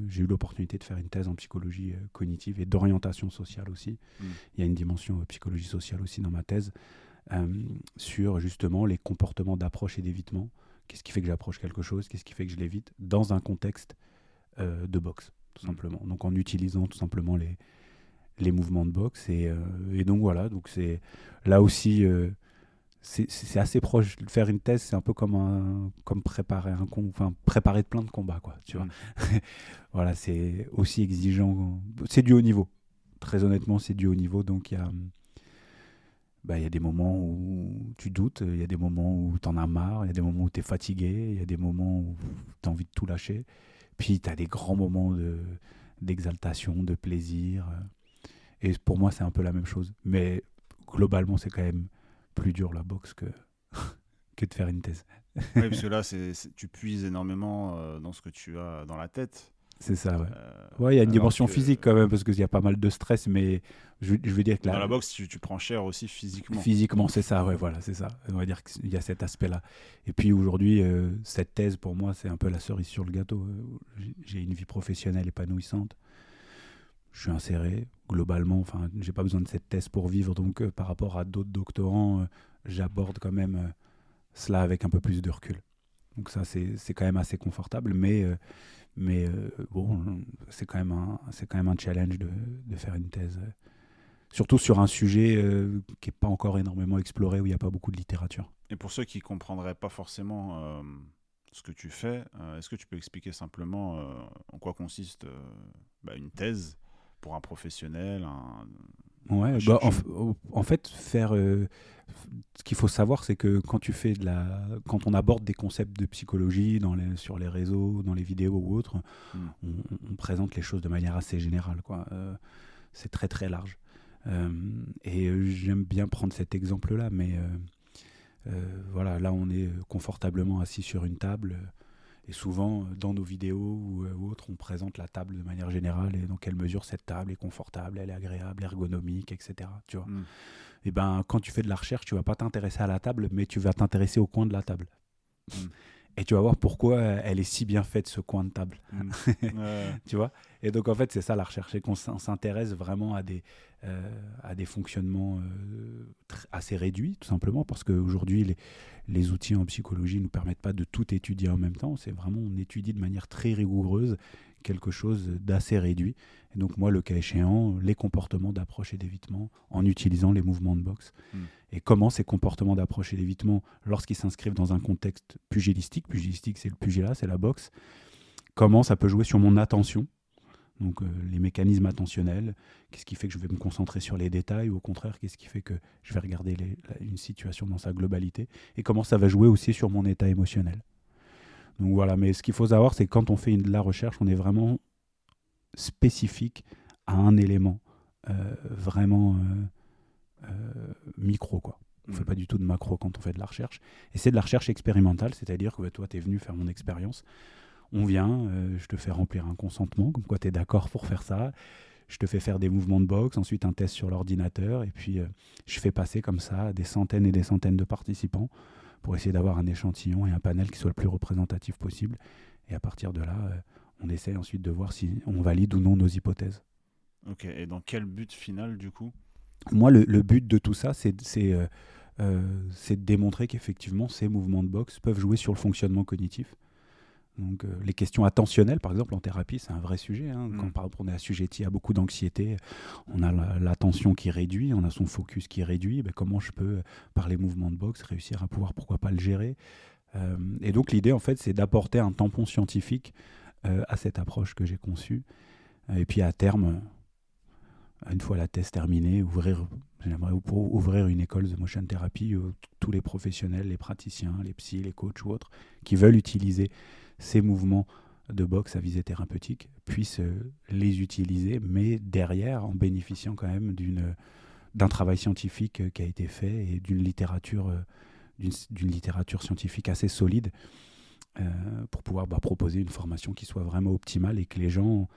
j'ai eu l'opportunité de faire une thèse en psychologie cognitive et d'orientation sociale aussi. Il y a une dimension psychologie sociale aussi dans ma thèse, sur justement les comportements d'approche et d'évitement. Qu'est-ce qui fait que j'approche quelque chose? Qu'est-ce qui fait que je l'évite dans un contexte de boxe, tout simplement. Donc en utilisant tout simplement les mouvements de boxe. Et donc voilà, donc c'est là aussi... c'est assez proche. Faire une thèse, c'est un peu comme préparer préparer plein de combats, quoi, tu vois. Voilà, c'est aussi exigeant. C'est du haut niveau. Très honnêtement, c'est du haut niveau. Donc, il y a des moments où tu doutes, il y a des moments où tu en as marre, il y a des moments où tu es fatigué, il y a des moments où tu as envie de tout lâcher. Puis, tu as des grands moments d'exaltation, de plaisir. Et pour moi, c'est un peu la même chose. Mais globalement, c'est quand même plus dur la boxe que de faire une thèse. Oui, parce que là, tu puises énormément dans ce que tu as dans la tête. C'est ça, ouais. Ouais, il y a une dimension physique quand même, parce qu'il y a pas mal de stress, mais je veux dire que dans la boxe, tu prends cher aussi physiquement. Physiquement, c'est ça, ouais, voilà, c'est ça. On va dire qu'il y a cet aspect-là. Et puis aujourd'hui, cette thèse, pour moi, c'est un peu la cerise sur le gâteau. J'ai une vie professionnelle épanouissante. Je suis inséré, globalement, j'ai pas besoin de cette thèse pour vivre, donc par rapport à d'autres doctorants, j'aborde quand même cela avec un peu plus de recul. Donc ça, c'est quand même assez confortable, mais bon, c'est quand même un challenge de faire une thèse, surtout sur un sujet qui n'est pas encore énormément exploré, où il n'y a pas beaucoup de littérature. Et pour ceux qui ne comprendraient pas forcément ce que tu fais, est-ce que tu peux expliquer simplement en quoi consiste une thèse pour un professionnel, Ouais, en fait, ce qu'il faut savoir, c'est que quand on aborde des concepts de psychologie sur les réseaux, dans les vidéos ou autres, on présente les choses de manière assez générale, quoi. C'est très très large. J'aime bien prendre cet exemple-là, mais voilà, là on est confortablement assis sur une table. Et souvent, dans nos vidéos ou autres, on présente la table de manière générale et dans quelle mesure cette table est confortable, elle est agréable, ergonomique, etc. Tu vois. Mm. Et ben, quand tu fais de la recherche, tu vas pas t'intéresser à la table, mais tu vas t'intéresser au coin de la table. Mm. Et tu vas voir pourquoi elle est si bien faite, ce coin de table. Mm. Tu vois. Et donc, en fait, c'est ça la recherche, c'est qu'on s'intéresse vraiment à des fonctionnements assez réduits, tout simplement, parce qu'aujourd'hui, les outils en psychologie ne nous permettent pas de tout étudier en même temps. C'est vraiment, on étudie de manière très rigoureuse quelque chose d'assez réduit. Et donc, moi, le cas échéant, les comportements d'approche et d'évitement en utilisant les mouvements de boxe. Mm. Et comment ces comportements d'approche et d'évitement, lorsqu'ils s'inscrivent dans un contexte pugilistique, c'est le pugilat, c'est la boxe, comment ça peut jouer sur mon attention, donc les mécanismes attentionnels, qu'est-ce qui fait que je vais me concentrer sur les détails, ou au contraire, qu'est-ce qui fait que je vais regarder une situation dans sa globalité, et comment ça va jouer aussi sur mon état émotionnel. Donc voilà, mais ce qu'il faut savoir, c'est que quand on fait de la recherche, on est vraiment spécifique à un élément, vraiment micro, quoi. On ne fait pas du tout de macro quand on fait de la recherche. Et c'est de la recherche expérimentale, c'est-à-dire que toi, tu es venu faire mon expérience. On vient, je te fais remplir un consentement, comme quoi tu es d'accord pour faire ça. Je te fais faire des mouvements de boxe, ensuite un test sur l'ordinateur. Et puis, je fais passer comme ça des centaines et des centaines de participants pour essayer d'avoir un échantillon et un panel qui soit le plus représentatif possible. Et à partir de là, on essaie ensuite de voir si on valide ou non nos hypothèses. Ok, et dans quel but final, du coup? Moi, le but de tout ça, c'est de démontrer qu'effectivement, ces mouvements de boxe peuvent jouer sur le fonctionnement cognitif. Donc, les questions attentionnelles, par exemple, en thérapie, c'est un vrai sujet. Quand par exemple, on est assujetti à beaucoup d'anxiété, on a l'attention qui réduit, on a son focus qui réduit. Ben, comment je peux, par les mouvements de boxe, réussir à pouvoir, pourquoi pas, le gérer. Et donc, l'idée, en fait, c'est d'apporter un tampon scientifique à cette approche que j'ai conçue. Et puis, à terme, une fois la thèse terminée, j'aimerais ouvrir une école de motion therapy où tous les professionnels, les praticiens, les psys, les coachs ou autres qui veulent utiliser ces mouvements de boxe à visée thérapeutique puissent les utiliser, mais derrière en bénéficiant quand même d'un travail scientifique qui a été fait et d'une littérature scientifique assez solide pour pouvoir proposer une formation qui soit vraiment optimale et que les gens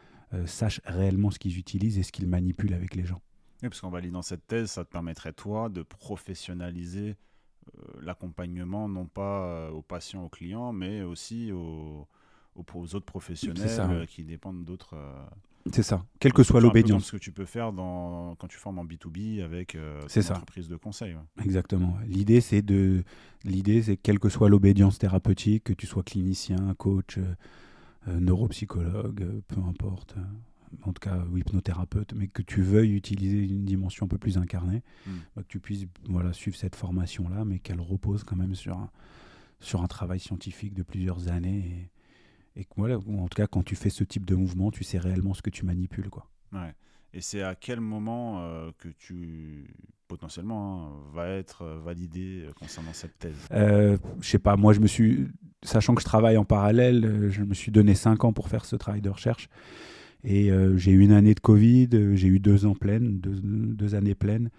sachent réellement ce qu'ils utilisent et ce qu'ils manipulent avec les gens. Oui, parce qu'en validant cette thèse, ça te permettrait, toi, de professionnaliser l'accompagnement, non pas aux patients, aux clients, mais aussi aux autres professionnels ça, qui dépendent d'autres... C'est ça, quelle que soit l'obédience. C'est ce que tu peux faire quand tu formes en B2B avec ton entreprise de conseil. Ouais. Exactement. L'idée, c'est quelle que soit l'obédience thérapeutique, que tu sois clinicien, coach, neuropsychologue, peu importe, en tout cas hypnothérapeute, mais que tu veuilles utiliser une dimension un peu plus incarnée, que tu puisses suivre cette formation-là, mais qu'elle repose quand même sur un travail scientifique de plusieurs années. Et que, en tout cas, quand tu fais ce type de mouvement, tu sais réellement ce que tu manipules, quoi. Ouais. Et c'est à quel moment que tu, potentiellement, va être validé concernant cette thèse? Je sais pas, moi, sachant que je travaille en parallèle, je me suis donné 5 ans pour faire ce travail de recherche. Et j'ai eu une année de Covid, j'ai eu 2 ans pleines, 2 années pleines.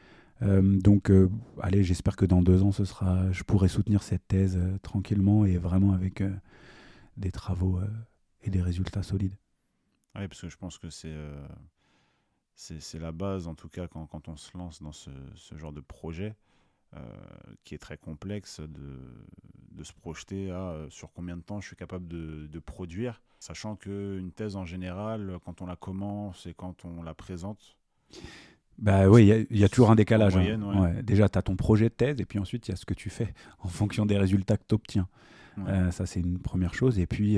Donc, allez, j'espère que dans 2 ans, je pourrai soutenir cette thèse tranquillement et vraiment avec des travaux et des résultats solides. Oui, parce que je pense que c'est la base, en tout cas, quand on se lance dans ce genre de projet, qui est très complexe, de se projeter sur combien de temps je suis capable de produire, sachant qu'une thèse, en général, quand on la commence et quand on la présente... Bah oui, il y a toujours un décalage. En moyenne, ouais. Déjà, tu as ton projet de thèse et puis ensuite, il y a ce que tu fais en fonction des résultats que tu obtiens. Ouais. Ça, c'est une première chose. Et puis,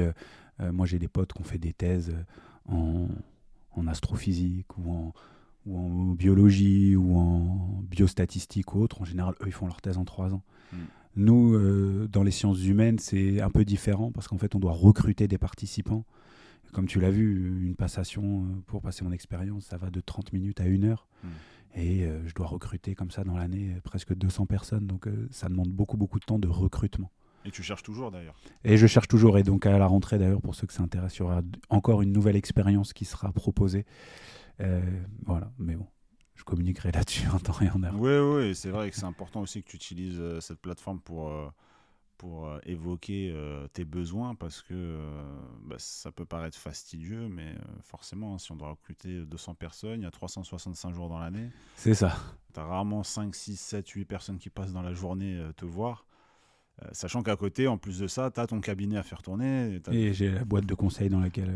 moi, j'ai des potes qui ont fait des thèses en astrophysique ou en biologie ou en biostatistique ou autre. En général, eux, ils font leur thèse en 3 ans. Nous, dans les sciences humaines, c'est un peu différent parce qu'en fait, on doit recruter des participants. Comme tu l'as vu, une passation, pour passer mon expérience, ça va de 30 minutes à 1 heure. Et je dois recruter comme ça dans l'année presque 200 personnes. Donc, ça demande beaucoup, beaucoup de temps de recrutement. Et tu cherches toujours, d'ailleurs. Et je cherche toujours. Et donc, à la rentrée, d'ailleurs, pour ceux que ça intéresse, il y aura encore une nouvelle expérience qui sera proposée. Voilà. Mais bon, je communiquerai là-dessus en temps et en heure. Oui, oui, c'est vrai que c'est important aussi que tu utilises cette plateforme pour évoquer tes besoins parce que bah, ça peut paraître fastidieux, mais forcément, hein, si on doit recruter 200 personnes, il y a 365 jours dans l'année, C'est ça. tu as rarement 5, 6, 7, 8 personnes qui passent dans la journée te voir. Sachant qu'à côté, en plus de ça, tu as ton cabinet à faire tourner. Et j'ai la boîte de conseil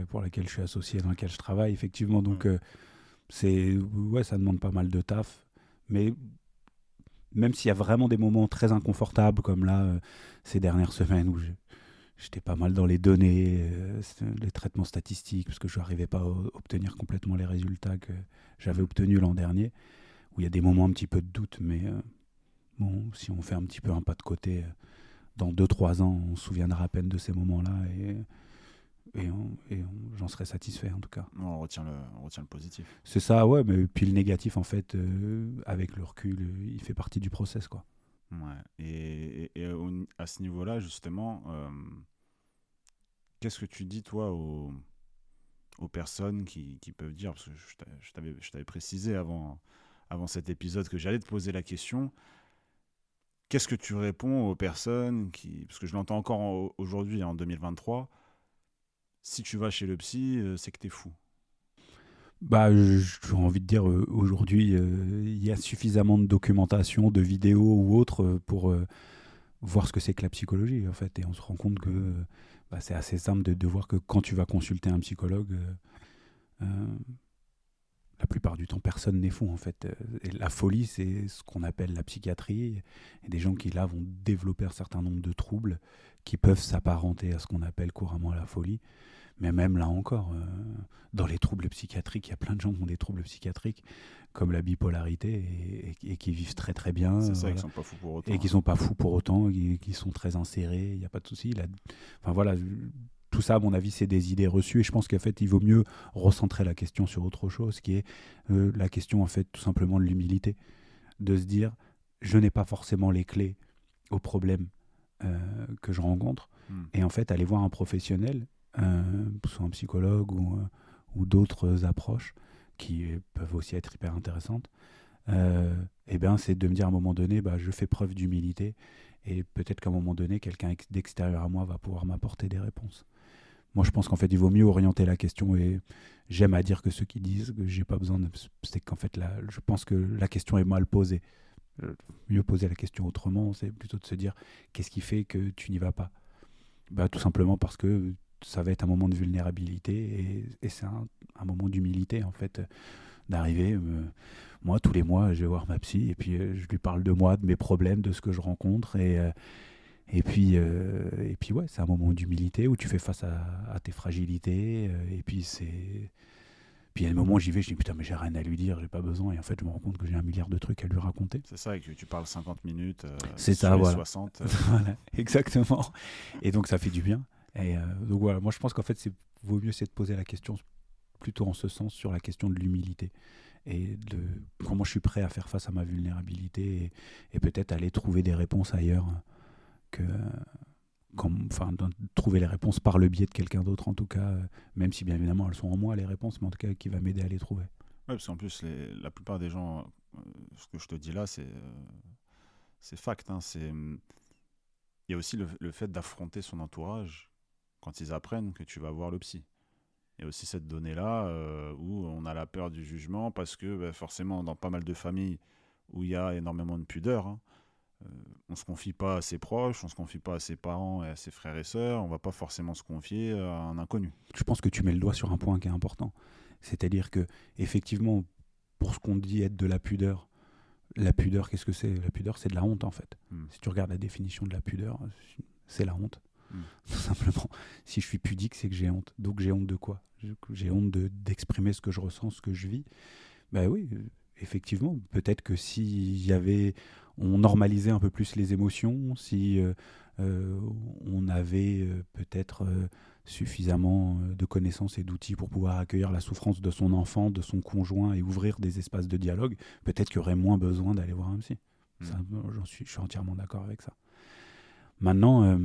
pour laquelle je suis associé, dans laquelle je travaille, effectivement. Donc, ouais, ça demande pas mal de taf. Mais même s'il y a vraiment des moments très inconfortables, comme là, ces dernières semaines où j'étais pas mal dans les données, les traitements statistiques, parce que je n'arrivais pas à obtenir complètement les résultats que j'avais obtenus l'an dernier, où il y a des moments un petit peu de doute, mais bon, si on fait un petit peu un pas de côté, dans 2-3 ans, on se souviendra à peine de ces moments-là j'en serais satisfait en tout cas. On retient le positif. C'est ça, ouais, mais puis le négatif, en fait, avec le recul, il fait partie du process, quoi. Ouais. À ce niveau-là, justement, qu'est-ce que tu dis, toi, aux personnes qui peuvent dire, parce que je t'avais précisé avant cet épisode que j'allais te poser la question, qu'est-ce que tu réponds aux personnes parce que je l'entends encore aujourd'hui, en 2023, si tu vas chez le psy, c'est que t'es fou. Bah, j'ai envie de dire, aujourd'hui, il y a suffisamment de documentation, de vidéos ou autres pour voir ce que c'est que la psychologie, en fait. Et on se rend compte que bah, c'est assez simple de voir que quand tu vas consulter un psychologue, la plupart du temps, personne n'est fou, en fait. Et la folie, c'est ce qu'on appelle la psychiatrie. Et des gens qui, là, vont développer un certain nombre de troubles qui peuvent s'apparenter à ce qu'on appelle couramment la folie. Mais même là encore, dans les troubles psychiatriques, il y a plein de gens qui ont des troubles psychiatriques, comme la bipolarité, et qui vivent très très bien. C'est ça, voilà. qui sont pas fous pour autant. Et qui sont pas fous pour autant, qui sont très insérés, il n'y a pas de souci. Enfin voilà, tout ça, à mon avis, c'est des idées reçues. Et je pense qu'en fait, il vaut mieux recentrer la question sur autre chose, qui est la question, en fait, tout simplement de l'humilité. De se dire, je n'ai pas forcément les clés aux problèmes que je rencontre. Et en fait, aller voir un professionnel, soit un psychologue ou d'autres approches qui peuvent aussi être hyper intéressantes, et ben, c'est de me dire à un moment donné, bah, je fais preuve d'humilité et peut-être qu'à un moment donné, quelqu'un d'extérieur à moi va pouvoir m'apporter des réponses. Moi, je pense qu'en fait, il vaut mieux orienter la question et j'aime à dire que ceux qui disent que j'ai pas besoin c'est qu'en fait, je pense que la question est mal posée. Mieux poser la question autrement, c'est plutôt de se dire qu'est-ce qui fait que tu n'y vas pas? Bah, tout simplement parce que ça va être un moment de vulnérabilité et c'est un moment d'humilité, en fait, d'arriver. Moi, tous les mois, je vais voir ma psy et puis je lui parle de moi, de mes problèmes, de ce que je rencontre. Et puis ouais, c'est un moment d'humilité où tu fais face à tes fragilités. Et puis il y a des moments où j'y vais, je dis putain, mais j'ai rien à lui dire, j'ai pas besoin. Et en fait, je me rends compte que j'ai un milliard de trucs à lui raconter. C'est ça, et que tu parles 50 minutes c'est sur ça, les voilà. 60. Voilà, exactement. Et donc, ça fait du bien. Et donc voilà, moi je pense qu'en fait, vaut mieux c'est de poser la question plutôt en ce sens sur la question de l'humilité et de comment je suis prêt à faire face à ma vulnérabilité et peut-être aller trouver des réponses ailleurs que trouver les réponses par le biais de quelqu'un d'autre, en tout cas, même si bien évidemment elles sont en moi les réponses, mais en tout cas qui va m'aider à les trouver. Ouais, parce qu'en plus la plupart des gens, ce que je te dis là, c'est fact, hein, il y a aussi le fait d'affronter son entourage quand ils apprennent que tu vas voir le psy. Il y a aussi cette donnée-là où on a la peur du jugement parce que forcément, dans pas mal de familles où il y a énormément de pudeur, hein, on ne se confie pas à ses proches, on ne se confie pas à ses parents et à ses frères et sœurs, on ne va pas forcément se confier à un inconnu. Je pense que tu mets le doigt sur un point qui est important. C'est-à-dire que, effectivement, pour ce qu'on dit être de la pudeur, qu'est-ce que c'est? La pudeur, c'est de la honte, en fait. Si tu regardes la définition de la pudeur, c'est la honte. Tout simplement. Si je suis pudique, c'est que j'ai honte. Donc j'ai honte de quoi? J'ai honte d'exprimer ce que je ressens, ce que je vis. Ben oui, effectivement. Peut-être que on normalisait un peu plus les émotions, si on avait peut-être suffisamment de connaissances et d'outils pour pouvoir accueillir la souffrance de son enfant, de son conjoint et ouvrir des espaces de dialogue, peut-être qu'il y aurait moins besoin d'aller voir un psy. Ça, je suis entièrement d'accord avec ça. Maintenant,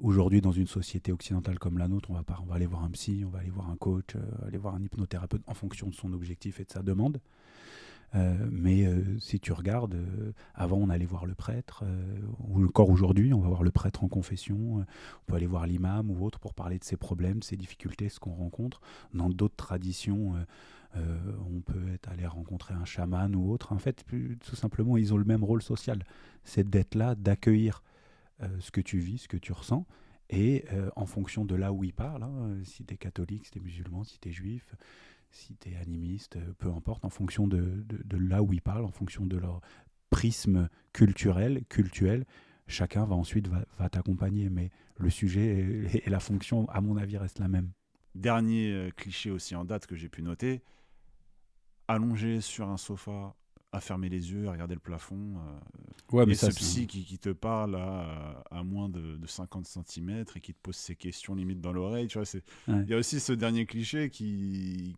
aujourd'hui, dans une société occidentale comme la nôtre, on va aller voir un psy, on va aller voir un coach, aller voir un hypnothérapeute en fonction de son objectif et de sa demande. Mais si tu regardes, avant on allait voir le prêtre, ou encore aujourd'hui on va voir le prêtre en confession, on peut aller voir l'imam ou autre pour parler de ses problèmes, de ses difficultés, ce qu'on rencontre. Dans d'autres traditions, on peut être allé rencontrer un chaman ou autre. En fait, tout simplement, ils ont le même rôle social. C'est d'être là, d'accueillir ce que tu vis, ce que tu ressens. Et en fonction de là où ils parlent, hein, si tu es catholique, si tu es musulman, si tu es juif, si tu es animiste, peu importe, en fonction de là où ils parlent, en fonction de leur prisme cultuel, chacun va ensuite va t'accompagner. Mais le sujet et la fonction, à mon avis, reste la même. Dernier cliché aussi en date que j'ai pu noter, allongé sur un sofa, à fermer les yeux, à regarder le plafond, Ouais, mais et ça, ce psy qui te parle à moins de 50 centimètres et qui te pose ses questions limite dans l'oreille, tu vois, ouais. il y a aussi ce dernier cliché qui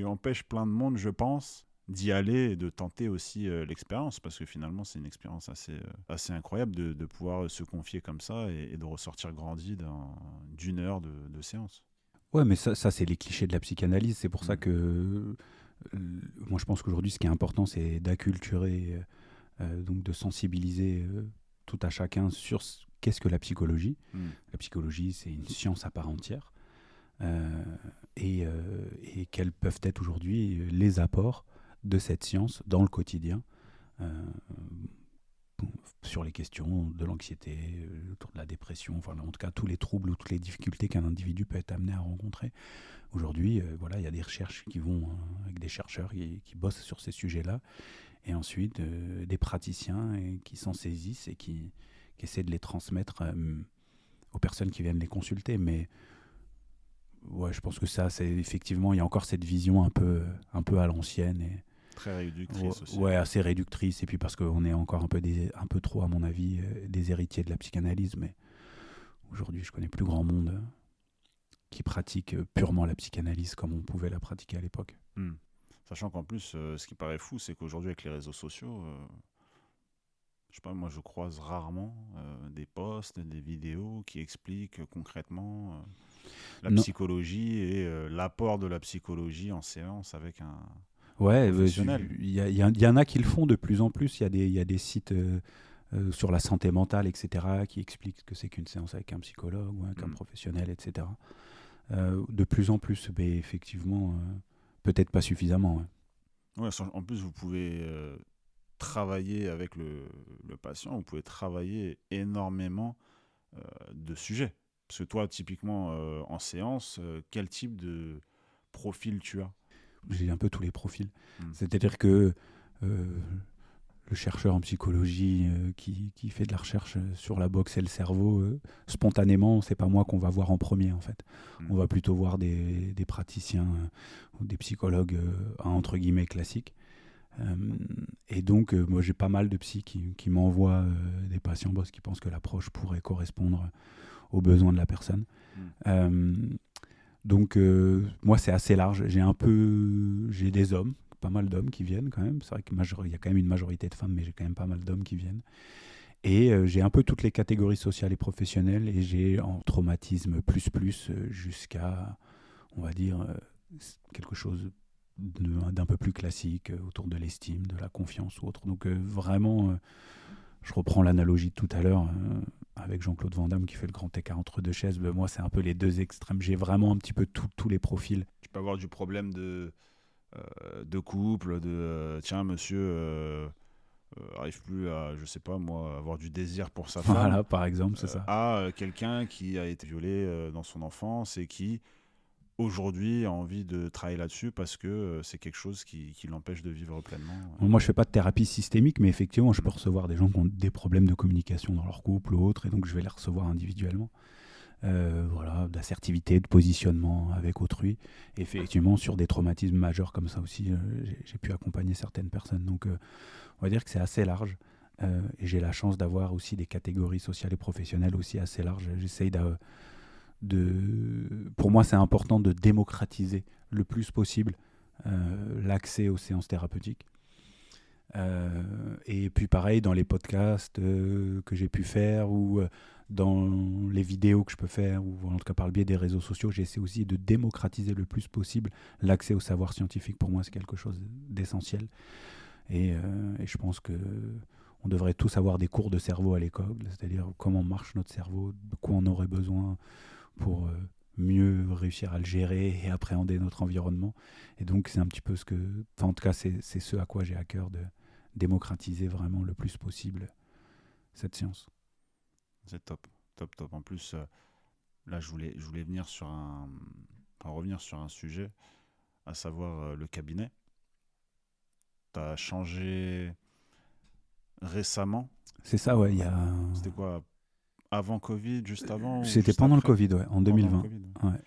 empêche plein de monde, je pense, d'y aller et de tenter aussi l'expérience, parce que finalement c'est une expérience assez incroyable de pouvoir se confier comme ça et de ressortir grandi d'une heure de séance. Ouais, mais ça c'est les clichés de la psychanalyse. C'est pour ça Mm. que moi je pense qu'aujourd'hui ce qui est important c'est d'acculturer, donc de sensibiliser tout à chacun sur qu'est-ce que la psychologie. Mm. La psychologie c'est une science à part entière, euh, et quels peuvent être aujourd'hui les apports de cette science dans le quotidien, euh, sur les questions de l'anxiété, autour de la dépression, enfin en tout cas tous les troubles ou toutes les difficultés qu'un individu peut être amené à rencontrer. Aujourd'hui, voilà, il y a des recherches qui vont avec des chercheurs qui bossent sur ces sujets-là, et ensuite des praticiens qui s'en saisissent et qui essaient de les transmettre aux personnes qui viennent les consulter. Mais ouais, je pense que ça, c'est effectivement, il y a encore cette vision un peu à l'ancienne et Très réductrice aussi. ouais, assez réductrice. Et puis parce qu'on est encore un peu trop, à mon avis, des héritiers de la psychanalyse. Mais aujourd'hui, je connais plus grand monde qui pratique purement la psychanalyse comme on pouvait la pratiquer à l'époque. Mm. Sachant qu'en plus, ce qui paraît fou, c'est qu'aujourd'hui, avec les réseaux sociaux, je sais pas, moi, je croise rarement des posts, des vidéos qui expliquent concrètement la Non, psychologie et l'apport de la psychologie en séance avec un ouais, professionnel. il y en a qui le font de plus en plus. Il y a des sites sur la santé mentale, etc., qui expliquent ce que c'est qu'une séance avec un psychologue ou avec un Mm. professionnel, etc. De plus en plus, mais effectivement, peut-être pas suffisamment. Ouais. Ouais, en plus, vous pouvez travailler avec le patient, vous pouvez travailler énormément de sujets. Parce que toi, typiquement, en séance, quel type de profil tu as? J'ai un peu tous les profils. Mm. C'est-à-dire que le chercheur en psychologie qui fait de la recherche sur la boxe et le cerveau, spontanément, c'est pas moi qu'on va voir en premier en fait. Mm. On va plutôt voir des praticiens ou des psychologues entre guillemets classiques. Et donc, moi j'ai pas mal de psy qui m'envoient des patients parce qu'ils pensent que l'approche pourrait correspondre aux besoins de la personne. Mm. Donc, moi c'est assez large. J'ai des hommes, pas mal d'hommes qui viennent quand même. C'est vrai qu'il y a quand même une majorité de femmes, mais j'ai quand même pas mal d'hommes qui viennent. Et j'ai un peu toutes les catégories sociales et professionnelles, et j'ai en traumatisme jusqu'à, on va dire, quelque chose d'un peu plus classique autour de l'estime, de la confiance ou autre. Donc vraiment, je reprends l'analogie de tout à l'heure avec Jean-Claude Van Damme qui fait le grand écart entre deux chaises. Ben, moi, c'est un peu les deux extrêmes. J'ai vraiment un petit peu tous les profils. Tu peux avoir du problème de couple, tiens, monsieur arrive plus à, je sais pas moi, avoir du désir pour sa femme, Voilà, par exemple, c'est ça. à quelqu'un qui a été violé dans son enfance et qui aujourd'hui a envie de travailler là-dessus parce que c'est quelque chose qui l'empêche de vivre pleinement. Moi, je fais pas de thérapie systémique, mais effectivement, je peux recevoir des gens qui ont des problèmes de communication dans leur couple ou autre, et donc je vais les recevoir individuellement. Voilà, d'assertivité, de positionnement avec autrui. Effectivement, sur des traumatismes majeurs comme ça aussi, j'ai pu accompagner certaines personnes. Donc, on va dire que c'est assez large. Et j'ai la chance d'avoir aussi des catégories sociales et professionnelles aussi assez larges. J'essaye pour moi, c'est important de démocratiser le plus possible l'accès aux séances thérapeutiques. Et puis pareil, dans les podcasts que j'ai pu faire ou dans les vidéos que je peux faire, ou en tout cas par le biais des réseaux sociaux, j'essaie aussi de démocratiser le plus possible l'accès au savoir scientifique. Pour moi, c'est quelque chose d'essentiel. Et je pense que on devrait tous avoir des cours de cerveau à l'école, c'est-à-dire comment marche notre cerveau, de quoi on aurait besoin pour mieux réussir à le gérer et appréhender notre environnement. Et donc c'est un petit peu en tout cas c'est ce à quoi j'ai à cœur, de démocratiser vraiment le plus possible cette science. C'est top, top, top. En plus, là, je voulais revenir sur un sujet, à savoir le cabinet. Tu as changé récemment. C'est ça, ouais. Il y a... C'était quoi? Avant Covid, juste avant ou C'était juste pendant le après? Covid, ouais, en Pendant le 2020. Covid. Ouais,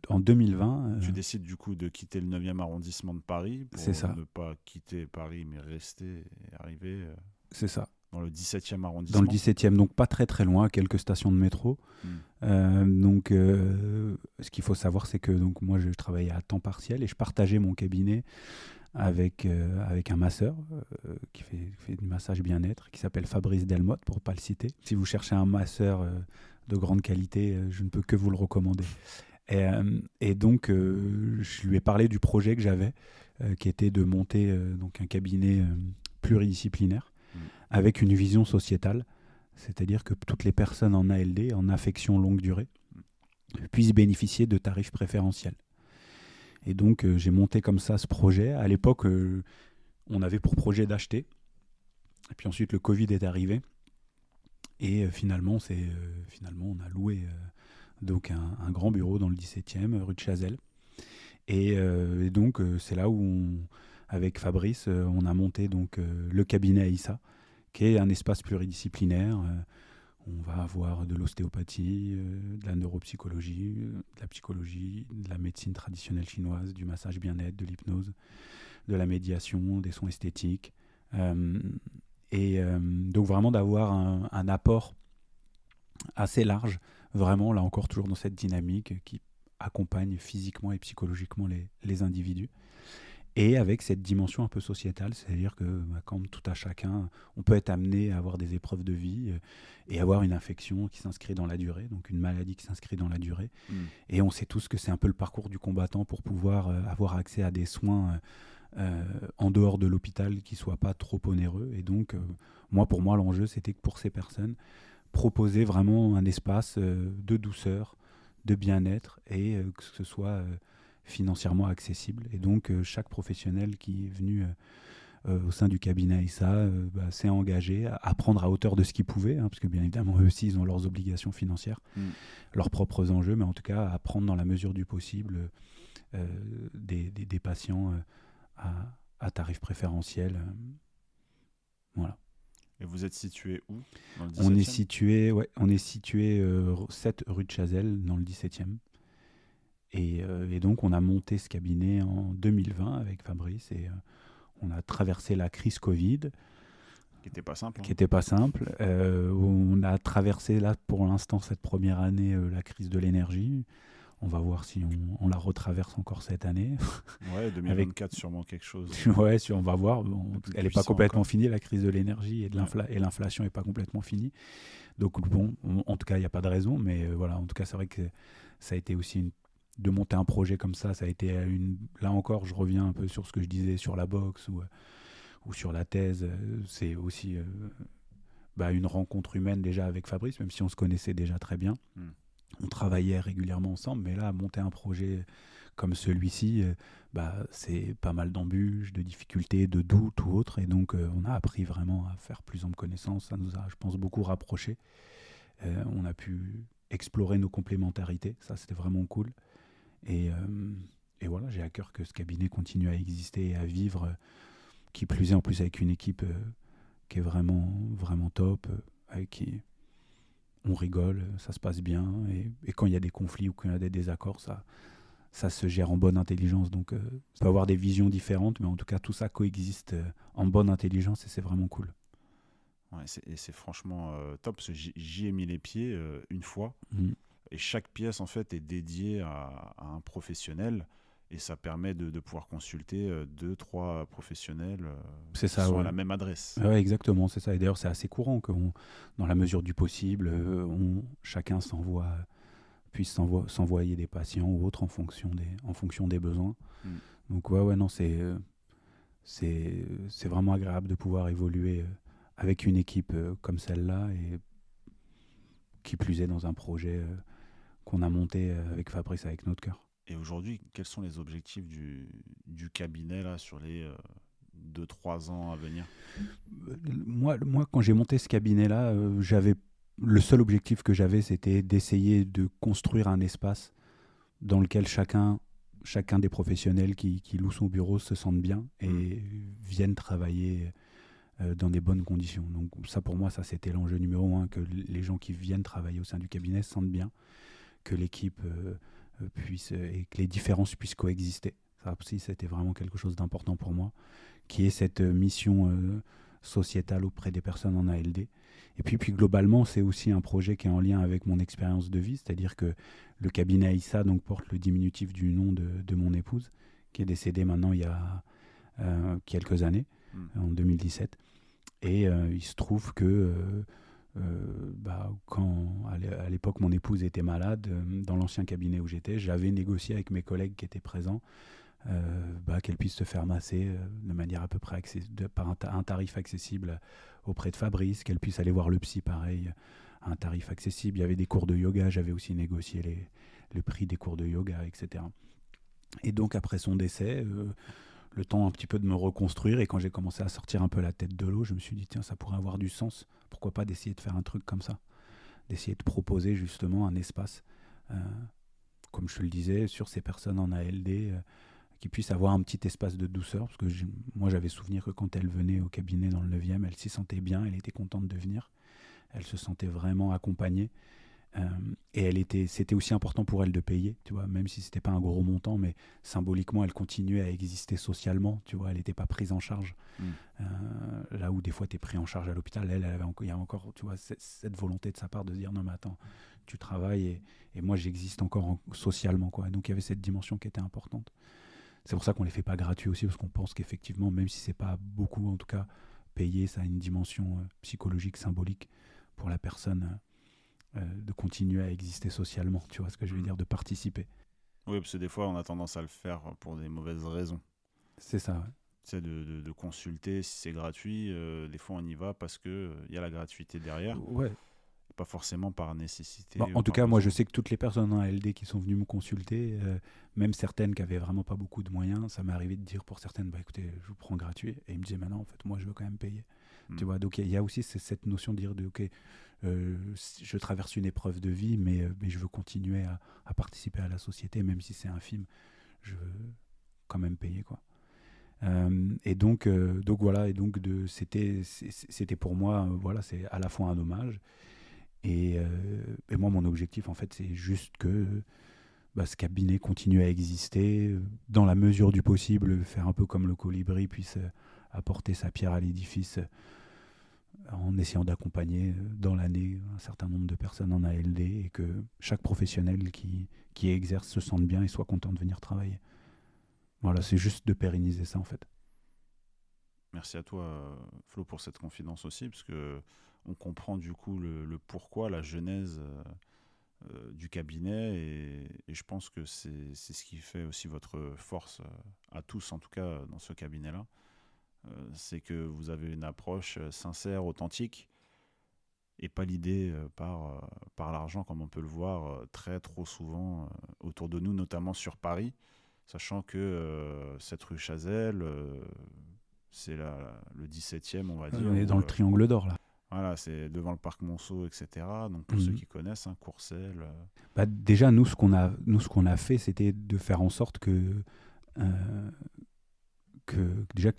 en 2020, Tu décides du coup de quitter le 9e arrondissement de Paris c'est pour ça, ne pas quitter Paris, mais rester et arriver c'est ça. dans le 17e Dans le arrondissement. 17e, donc pas très très loin, à quelques stations de métro. Ce qu'il faut savoir, c'est que donc, moi, je travaillais à temps partiel et je partageais mon cabinet avec un masseur qui fait du massage bien-être, qui s'appelle Fabrice Delmotte, pour ne pas le citer. Si vous cherchez un masseur de grande qualité, je ne peux que vous le recommander. Et donc, je lui ai parlé du projet que j'avais, qui était de monter donc un cabinet pluridisciplinaire avec une vision sociétale, c'est-à-dire que toutes les personnes en ALD, en affection longue durée, puissent bénéficier de tarifs préférentiels. Et donc, j'ai monté comme ça ce projet. À l'époque, on avait pour projet d'acheter. Et puis ensuite, le Covid est arrivé. Et finalement, on a loué donc un grand bureau dans le 17e, rue de Chazelles. Et donc, c'est là où, avec Fabrice, on a monté donc, le cabinet Aïssa, qui est un espace pluridisciplinaire. On va avoir de l'ostéopathie, de la neuropsychologie, de la psychologie, de la médecine traditionnelle chinoise, du massage bien-être, de l'hypnose, de la médiation, des soins esthétiques. Donc vraiment d'avoir un apport assez large, vraiment là encore toujours dans cette dynamique qui accompagne physiquement et psychologiquement les individus. Et avec cette dimension un peu sociétale, c'est-à-dire que comme tout à chacun, on peut être amené à avoir des épreuves de vie et avoir une infection qui s'inscrit dans la durée, donc une maladie qui s'inscrit dans la durée. Et on sait tous que c'est un peu le parcours du combattant pour pouvoir avoir accès à des soins en dehors de l'hôpital qui ne soient pas trop onéreux. Et donc, pour moi, l'enjeu, c'était que pour ces personnes, proposer vraiment un espace de douceur, de bien-être et que ce soit financièrement accessible. Et donc, chaque professionnel qui est venu au sein du cabinet Aïssa s'est engagé à prendre à hauteur de ce qu'il pouvait, parce que bien évidemment, eux aussi, ils ont leurs obligations financières, leurs propres enjeux, mais en tout cas, à prendre dans la mesure du possible des patients à tarif préférentiel. Voilà. Et vous êtes situé où dans le 17e? On est situé 7 rue de Chazelles, dans le 17e. Et donc, on a monté ce cabinet en 2020 avec Fabrice et on a traversé la crise Covid. Qui n'était pas simple. Qui n'était pas simple. On a traversé, là, pour l'instant, cette première année, la crise de l'énergie. On va voir si on la retraverse encore cette année. Ouais, 2024, sûrement quelque chose. Ouais, on va voir. Elle n'est pas complètement encore. finie, la crise de l'énergie et l'inflation n'est pas complètement finie. Donc, bon, en tout cas, il n'y a pas de raison. Mais voilà, en tout cas, c'est vrai que ça a été aussi de monter un projet comme ça a été là encore, je reviens un peu sur ce que je disais sur la boxe ou sur la thèse. C'est aussi une rencontre humaine déjà avec Fabrice, même si on se connaissait déjà très bien. On travaillait régulièrement ensemble, mais là, monter un projet comme celui-ci, c'est pas mal d'embûches, de difficultés, de doutes ou autres. Et donc, on a appris vraiment à faire plus ample connaissance. Ça nous a, je pense, beaucoup rapprochés. On a pu explorer nos complémentarités. Ça, c'était vraiment cool. Et voilà, j'ai à cœur que ce cabinet continue à exister et à vivre, qui plus est en plus avec une équipe qui est vraiment, vraiment top, avec qui on rigole, ça se passe bien. Et quand il y a des conflits ou quand il y a des désaccords, ça se gère en bonne intelligence. Donc, ça peut avoir des visions différentes, mais en tout cas, tout ça coexiste en bonne intelligence et c'est vraiment cool. Ouais, c'est franchement top, parce que j'y ai mis les pieds une fois. Et chaque pièce, en fait, est dédiée à un professionnel. Et ça permet de pouvoir consulter 2-3 professionnels qui sont à la même adresse. Ouais, exactement, c'est ça. Et d'ailleurs, c'est assez courant que, dans la mesure du possible, chacun puisse s'envoyer des patients ou autres en fonction des besoins. Donc, non, c'est vraiment agréable de pouvoir évoluer avec une équipe comme celle-là, et qui plus est dans un projet qu'on a monté avec Fabrice avec notre cœur. Et aujourd'hui, quels sont les objectifs du cabinet là, sur les 2-3 ans à venir? Moi, quand j'ai monté ce cabinet-là, le seul objectif que j'avais, c'était d'essayer de construire un espace dans lequel chacun des professionnels qui louent son bureau se sentent bien et viennent travailler dans des bonnes conditions. Donc ça, pour moi, ça c'était l'enjeu numéro un, que les gens qui viennent travailler au sein du cabinet se sentent bien, que l'équipe puisse, et que les différences puissent coexister. Ça aussi, c'était vraiment quelque chose d'important pour moi, qui est cette mission sociétale auprès des personnes en ALD. Et puis globalement, c'est aussi un projet qui est en lien avec mon expérience de vie, c'est-à-dire que le cabinet Aïssa donc, porte le diminutif du nom de mon épouse, qui est décédée maintenant il y a quelques années, en 2017. Et il se trouve que quand à l'époque mon épouse était malade, dans l'ancien cabinet où j'étais, j'avais négocié avec mes collègues qui étaient présents qu'elle puisse se faire masser de manière à peu près par un tarif accessible auprès de Fabrice, qu'elle puisse aller voir le psy pareil à un tarif accessible. Il y avait des cours de yoga, j'avais aussi négocié le prix des cours de yoga, etc. Et donc après son décès, le temps un petit peu de me reconstruire, et quand j'ai commencé à sortir un peu la tête de l'eau, je me suis dit tiens, ça pourrait avoir du sens, pourquoi pas d'essayer de faire un truc comme ça, d'essayer de proposer justement un espace, comme je te le disais, sur ces personnes en ALD, qui puissent avoir un petit espace de douceur, parce que moi j'avais souvenir que quand elle venait au cabinet dans le 9e, elle s'y sentait bien, elle était contente de venir, elle se sentait vraiment accompagnée, et c'était aussi important pour elle de payer, tu vois, même si c'était pas un gros montant, mais symboliquement elle continuait à exister socialement, tu vois, elle n'était pas prise en charge. Là où des fois tu es pris en charge à l'hôpital, il y a encore, tu vois, cette volonté de sa part de se dire non mais attends, tu travailles et moi j'existe encore socialement, quoi. Donc il y avait cette dimension qui était importante. C'est pour ça qu'on les fait pas gratuits aussi, parce qu'on pense qu'effectivement, même si c'est pas beaucoup, en tout cas, payé, ça a une dimension psychologique, symbolique pour la personne, de continuer à exister socialement, tu vois ce que je veux dire, de participer. Oui, parce que des fois, on a tendance à le faire pour des mauvaises raisons. C'est ça, ouais. C'est de consulter si c'est gratuit. Des fois, on y va parce qu'il y a la gratuité derrière. Ouais. Pas forcément par nécessité. En tout cas, moi, je sais que toutes les personnes en ALD qui sont venues me consulter, même certaines qui avaient vraiment pas beaucoup de moyens, ça m'est arrivé de dire pour certaines, bah écoutez, je vous prends gratuit. Et ils me disaient, maintenant, en fait, moi, je veux quand même payer. Tu vois, donc il y a aussi cette notion de dire, ok, je traverse une épreuve de vie, mais je veux continuer à participer à la société, même si c'est infime, je veux quand même payer, quoi. Et donc voilà, et donc c'était pour moi, voilà, c'est à la fois un hommage. Et moi, mon objectif, en fait, c'est juste que ce cabinet continue à exister, dans la mesure du possible, faire un peu comme le Colibri puisse apporter sa pierre à l'édifice, en essayant d'accompagner dans l'année un certain nombre de personnes en ALD, et que chaque professionnel qui exerce se sente bien et soit content de venir travailler. Voilà, c'est juste de pérenniser ça, en fait. Merci à toi, Flo, pour cette confidence aussi, parce que on comprend du coup le pourquoi, la genèse du cabinet, et je pense que c'est ce qui fait aussi votre force à tous, en tout cas dans ce cabinet-là. C'est que vous avez une approche sincère, authentique, et pas l'idée par l'argent, comme on peut le voir trop souvent autour de nous, notamment sur Paris, sachant que cette rue Chazelle, c'est le 17e, on va dire. On est dans le triangle d'or, là. Voilà, c'est devant le parc Monceau, etc. Donc pour ceux qui connaissent, Courcelles. Déjà, nous, ce qu'on a fait, c'était de faire en sorte que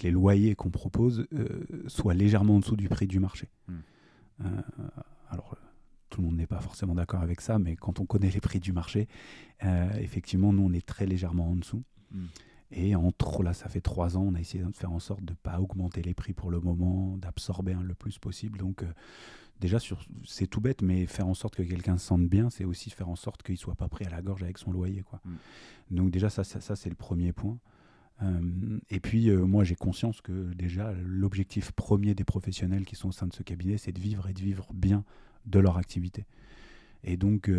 les loyers qu'on propose soient légèrement en dessous du prix du marché. Alors, tout le monde n'est pas forcément d'accord avec ça, mais quand on connaît les prix du marché, effectivement, nous, on est très légèrement en dessous. Et là, ça fait 3 ans, on a essayé de faire en sorte de ne pas augmenter les prix pour le moment, d'absorber le plus possible. Donc, déjà, c'est tout bête, mais faire en sorte que quelqu'un se sente bien, c'est aussi faire en sorte qu'il ne soit pas pris à la gorge avec son loyer, quoi. Donc, déjà, ça c'est le premier point. Et puis, moi, j'ai conscience que déjà, l'objectif premier des professionnels qui sont au sein de ce cabinet, c'est de vivre et de vivre bien de leur activité. Et donc,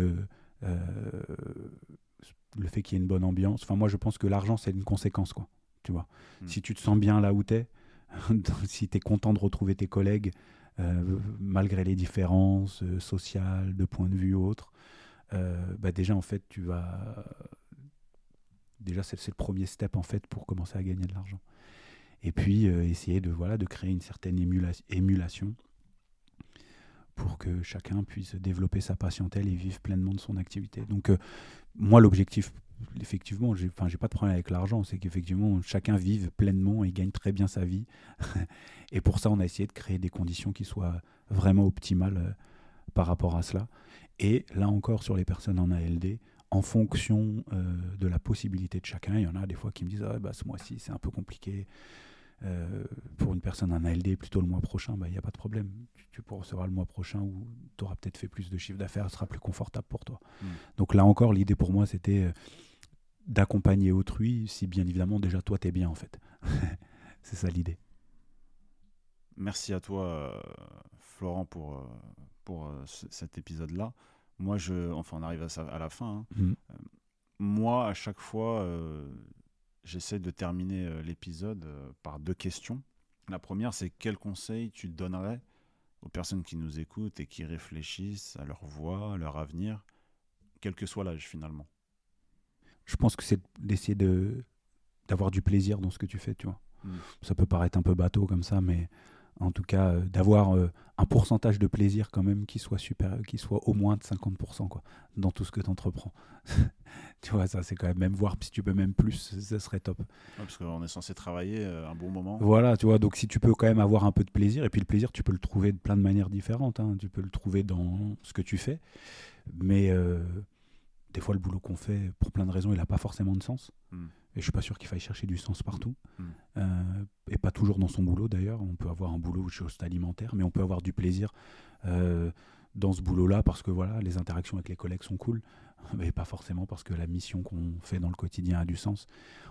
le fait qu'il y ait une bonne ambiance, moi, je pense que l'argent, c'est une conséquence, quoi. tu vois. Mm. Si tu te sens bien là où tu es, si tu es content de retrouver tes collègues, malgré les différences sociales, de point de vue ou autres, déjà, en fait, Déjà, c'est le premier step, en fait, pour commencer à gagner de l'argent. Et puis, essayer de créer une certaine émulation pour que chacun puisse développer sa patientèle et vivre pleinement de son activité. Donc, moi, l'objectif, effectivement, j'ai pas de problème avec l'argent, c'est qu'effectivement, chacun vive pleinement et gagne très bien sa vie. Et pour ça, on a essayé de créer des conditions qui soient vraiment optimales par rapport à cela. Et là encore, sur les personnes en ALD, en fonction de la possibilité de chacun, il y en a des fois qui me disent ce mois-ci, c'est un peu compliqué. Pour une personne en ALD, plutôt le mois prochain, il n'y a pas de problème. Tu pourras recevoir le mois prochain où tu auras peut-être fait plus de chiffre d'affaires, ce sera plus confortable pour toi. Donc là encore, l'idée pour moi, c'était d'accompagner autrui, si bien évidemment déjà toi, t'es bien en fait. C'est ça l'idée. Merci à toi, Florent, pour cet épisode-là. Moi, on arrive à la fin. Hein. Moi, à chaque fois, j'essaie de terminer l'épisode par 2 questions. La première, c'est quel conseil tu donnerais aux personnes qui nous écoutent et qui réfléchissent à leur voie, à leur avenir, quel que soit l'âge finalement? Je pense que c'est d'essayer d'avoir du plaisir dans ce que tu fais, tu vois. Ça peut paraître un peu bateau comme ça, mais en tout cas, d'avoir un pourcentage de plaisir quand même qui soit au moins de 50% quoi, dans tout ce que tu entreprends. Tu vois, ça c'est quand même voir si tu peux même plus, ça serait top. Ouais, parce qu'on est censé travailler un bon moment. Voilà, tu vois, donc si tu peux quand même avoir un peu de plaisir, et puis le plaisir, tu peux le trouver de plein de manières différentes. Hein. Tu peux le trouver dans ce que tu fais, mais des fois, le boulot qu'on fait, pour plein de raisons, il n'a pas forcément de sens. Et je suis pas sûr qu'il faille chercher du sens partout. Et pas toujours dans son boulot d'ailleurs. On peut avoir un boulot juste alimentaire, mais on peut avoir du plaisir dans ce boulot-là parce que voilà, les interactions avec les collègues sont cool. Mais pas forcément parce que la mission qu'on fait dans le quotidien a du sens.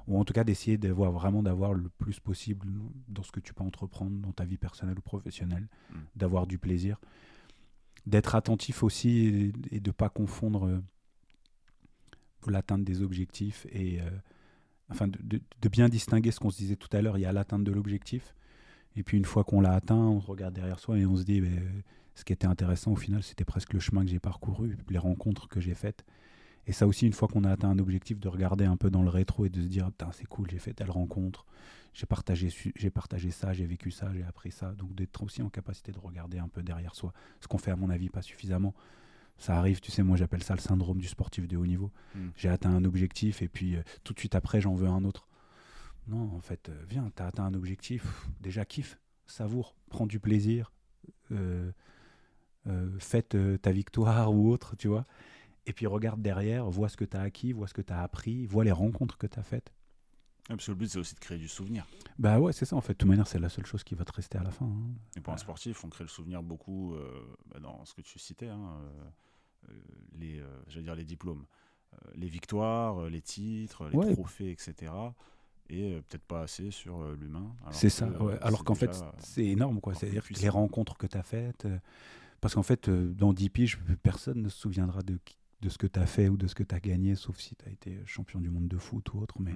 Ou en tout cas d'essayer d'avoir le plus possible dans ce que tu peux entreprendre, dans ta vie personnelle ou professionnelle, d'avoir du plaisir. D'être attentif aussi et de ne pas confondre l'atteinte des objectifs et de bien distinguer ce qu'on se disait tout à l'heure. Il y a l'atteinte de l'objectif et puis une fois qu'on l'a atteint, on regarde derrière soi et on se dit ce qui était intéressant au final, c'était presque le chemin que j'ai parcouru, les rencontres que j'ai faites. Et ça aussi, une fois qu'on a atteint un objectif, de regarder un peu dans le rétro et de se dire c'est cool, j'ai fait telle rencontre, j'ai partagé ça, j'ai vécu ça, j'ai appris ça. Donc d'être aussi en capacité de regarder un peu derrière soi, ce qu'on fait à mon avis pas suffisamment. Ça arrive, tu sais, moi j'appelle ça le syndrome du sportif de haut niveau. J'ai atteint un objectif et puis tout de suite après j'en veux un autre. Non, en fait, viens, t'as atteint un objectif, déjà kiffe, savoure, prends du plaisir, fête ta victoire ou autre, tu vois. Et puis regarde derrière, vois ce que t'as acquis, vois ce que t'as appris, vois les rencontres que t'as faites. Parce que le but c'est aussi de créer du souvenir. Bah ouais, c'est ça en fait. De toute manière, c'est la seule chose qui va te rester à la fin. Hein. Et pour un sportif, on crée le souvenir beaucoup dans ce que tu citais, les diplômes, les victoires, les titres, les trophées, etc. Et peut-être pas assez sur l'humain. C'est ça, ouais. Alors qu'en fait, c'est énorme, quoi. C'est-à-dire que les rencontres que tu as faites. Parce qu'en fait, dans 10 piges, personne ne se souviendra de ce que tu as fait ou de ce que tu as gagné, sauf si tu as été champion du monde de foot ou autre. Mais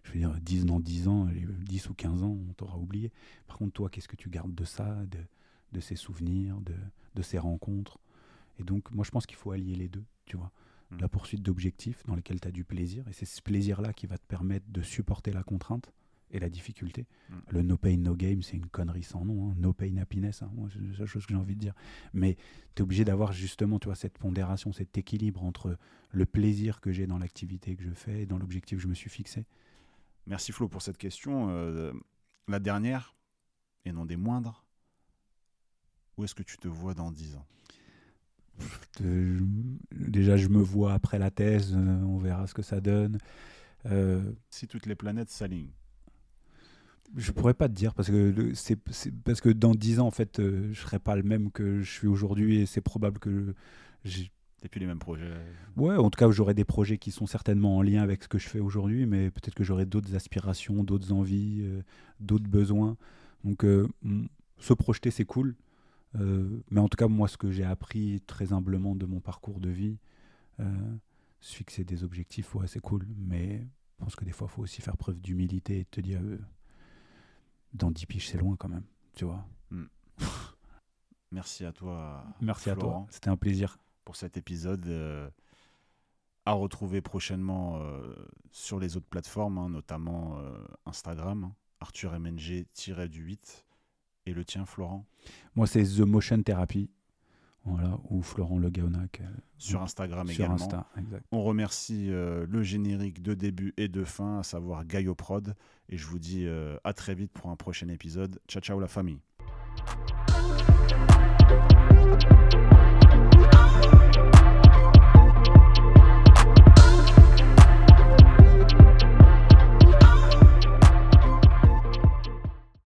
je veux dire, 10 ans, 10 ou 15 ans, on t'aura oublié. Par contre, toi, qu'est-ce que tu gardes de ça, de ces souvenirs, de ces rencontres? Et donc, moi, je pense qu'il faut allier les deux, tu vois. La poursuite d'objectifs dans lesquels tu as du plaisir. Et c'est ce plaisir-là qui va te permettre de supporter la contrainte et la difficulté. Le no pain, no game, c'est une connerie sans nom. Hein. No pain, happiness, hein. Moi, c'est la seule chose que j'ai envie de dire. Mais tu es obligé d'avoir justement, tu vois, cette pondération, cet équilibre entre le plaisir que j'ai dans l'activité que je fais et dans l'objectif que je me suis fixé. Merci Flo pour cette question. La dernière, et non des moindres, où est-ce que tu te vois dans 10 ans ? Déjà, je me vois après la thèse, on verra ce que ça donne. Si toutes les planètes s'alignent. Je pourrais pas te dire parce que parce que dans 10 ans en fait je serai pas le même que je suis aujourd'hui et c'est probable que et puis les mêmes projets. Ouais, en tout cas j'aurai des projets qui sont certainement en lien avec ce que je fais aujourd'hui, mais peut-être que j'aurai d'autres aspirations, d'autres envies, d'autres besoins. Donc se projeter c'est cool, mais en tout cas moi ce que j'ai appris très humblement de mon parcours de vie, se fixer des objectifs, ouais c'est cool, mais Je pense que des fois, il faut aussi faire preuve d'humilité et te dire, dans 10 piges, c'est loin quand même, tu vois. Merci à toi, Merci à toi, Florent, c'était un plaisir. pour cet épisode. À retrouver prochainement sur les autres plateformes, hein, notamment Instagram, hein, Arthur MNG-8 et le tien, Florent. Moi, c'est The Motion Therapy, voilà, ou Florent Le Gaonnac. Sur Instagram sur également. Insta, exact. On remercie le générique de début et de fin, à savoir Gaio Prod. Et je vous dis à très vite pour un prochain épisode. Ciao, ciao la famille.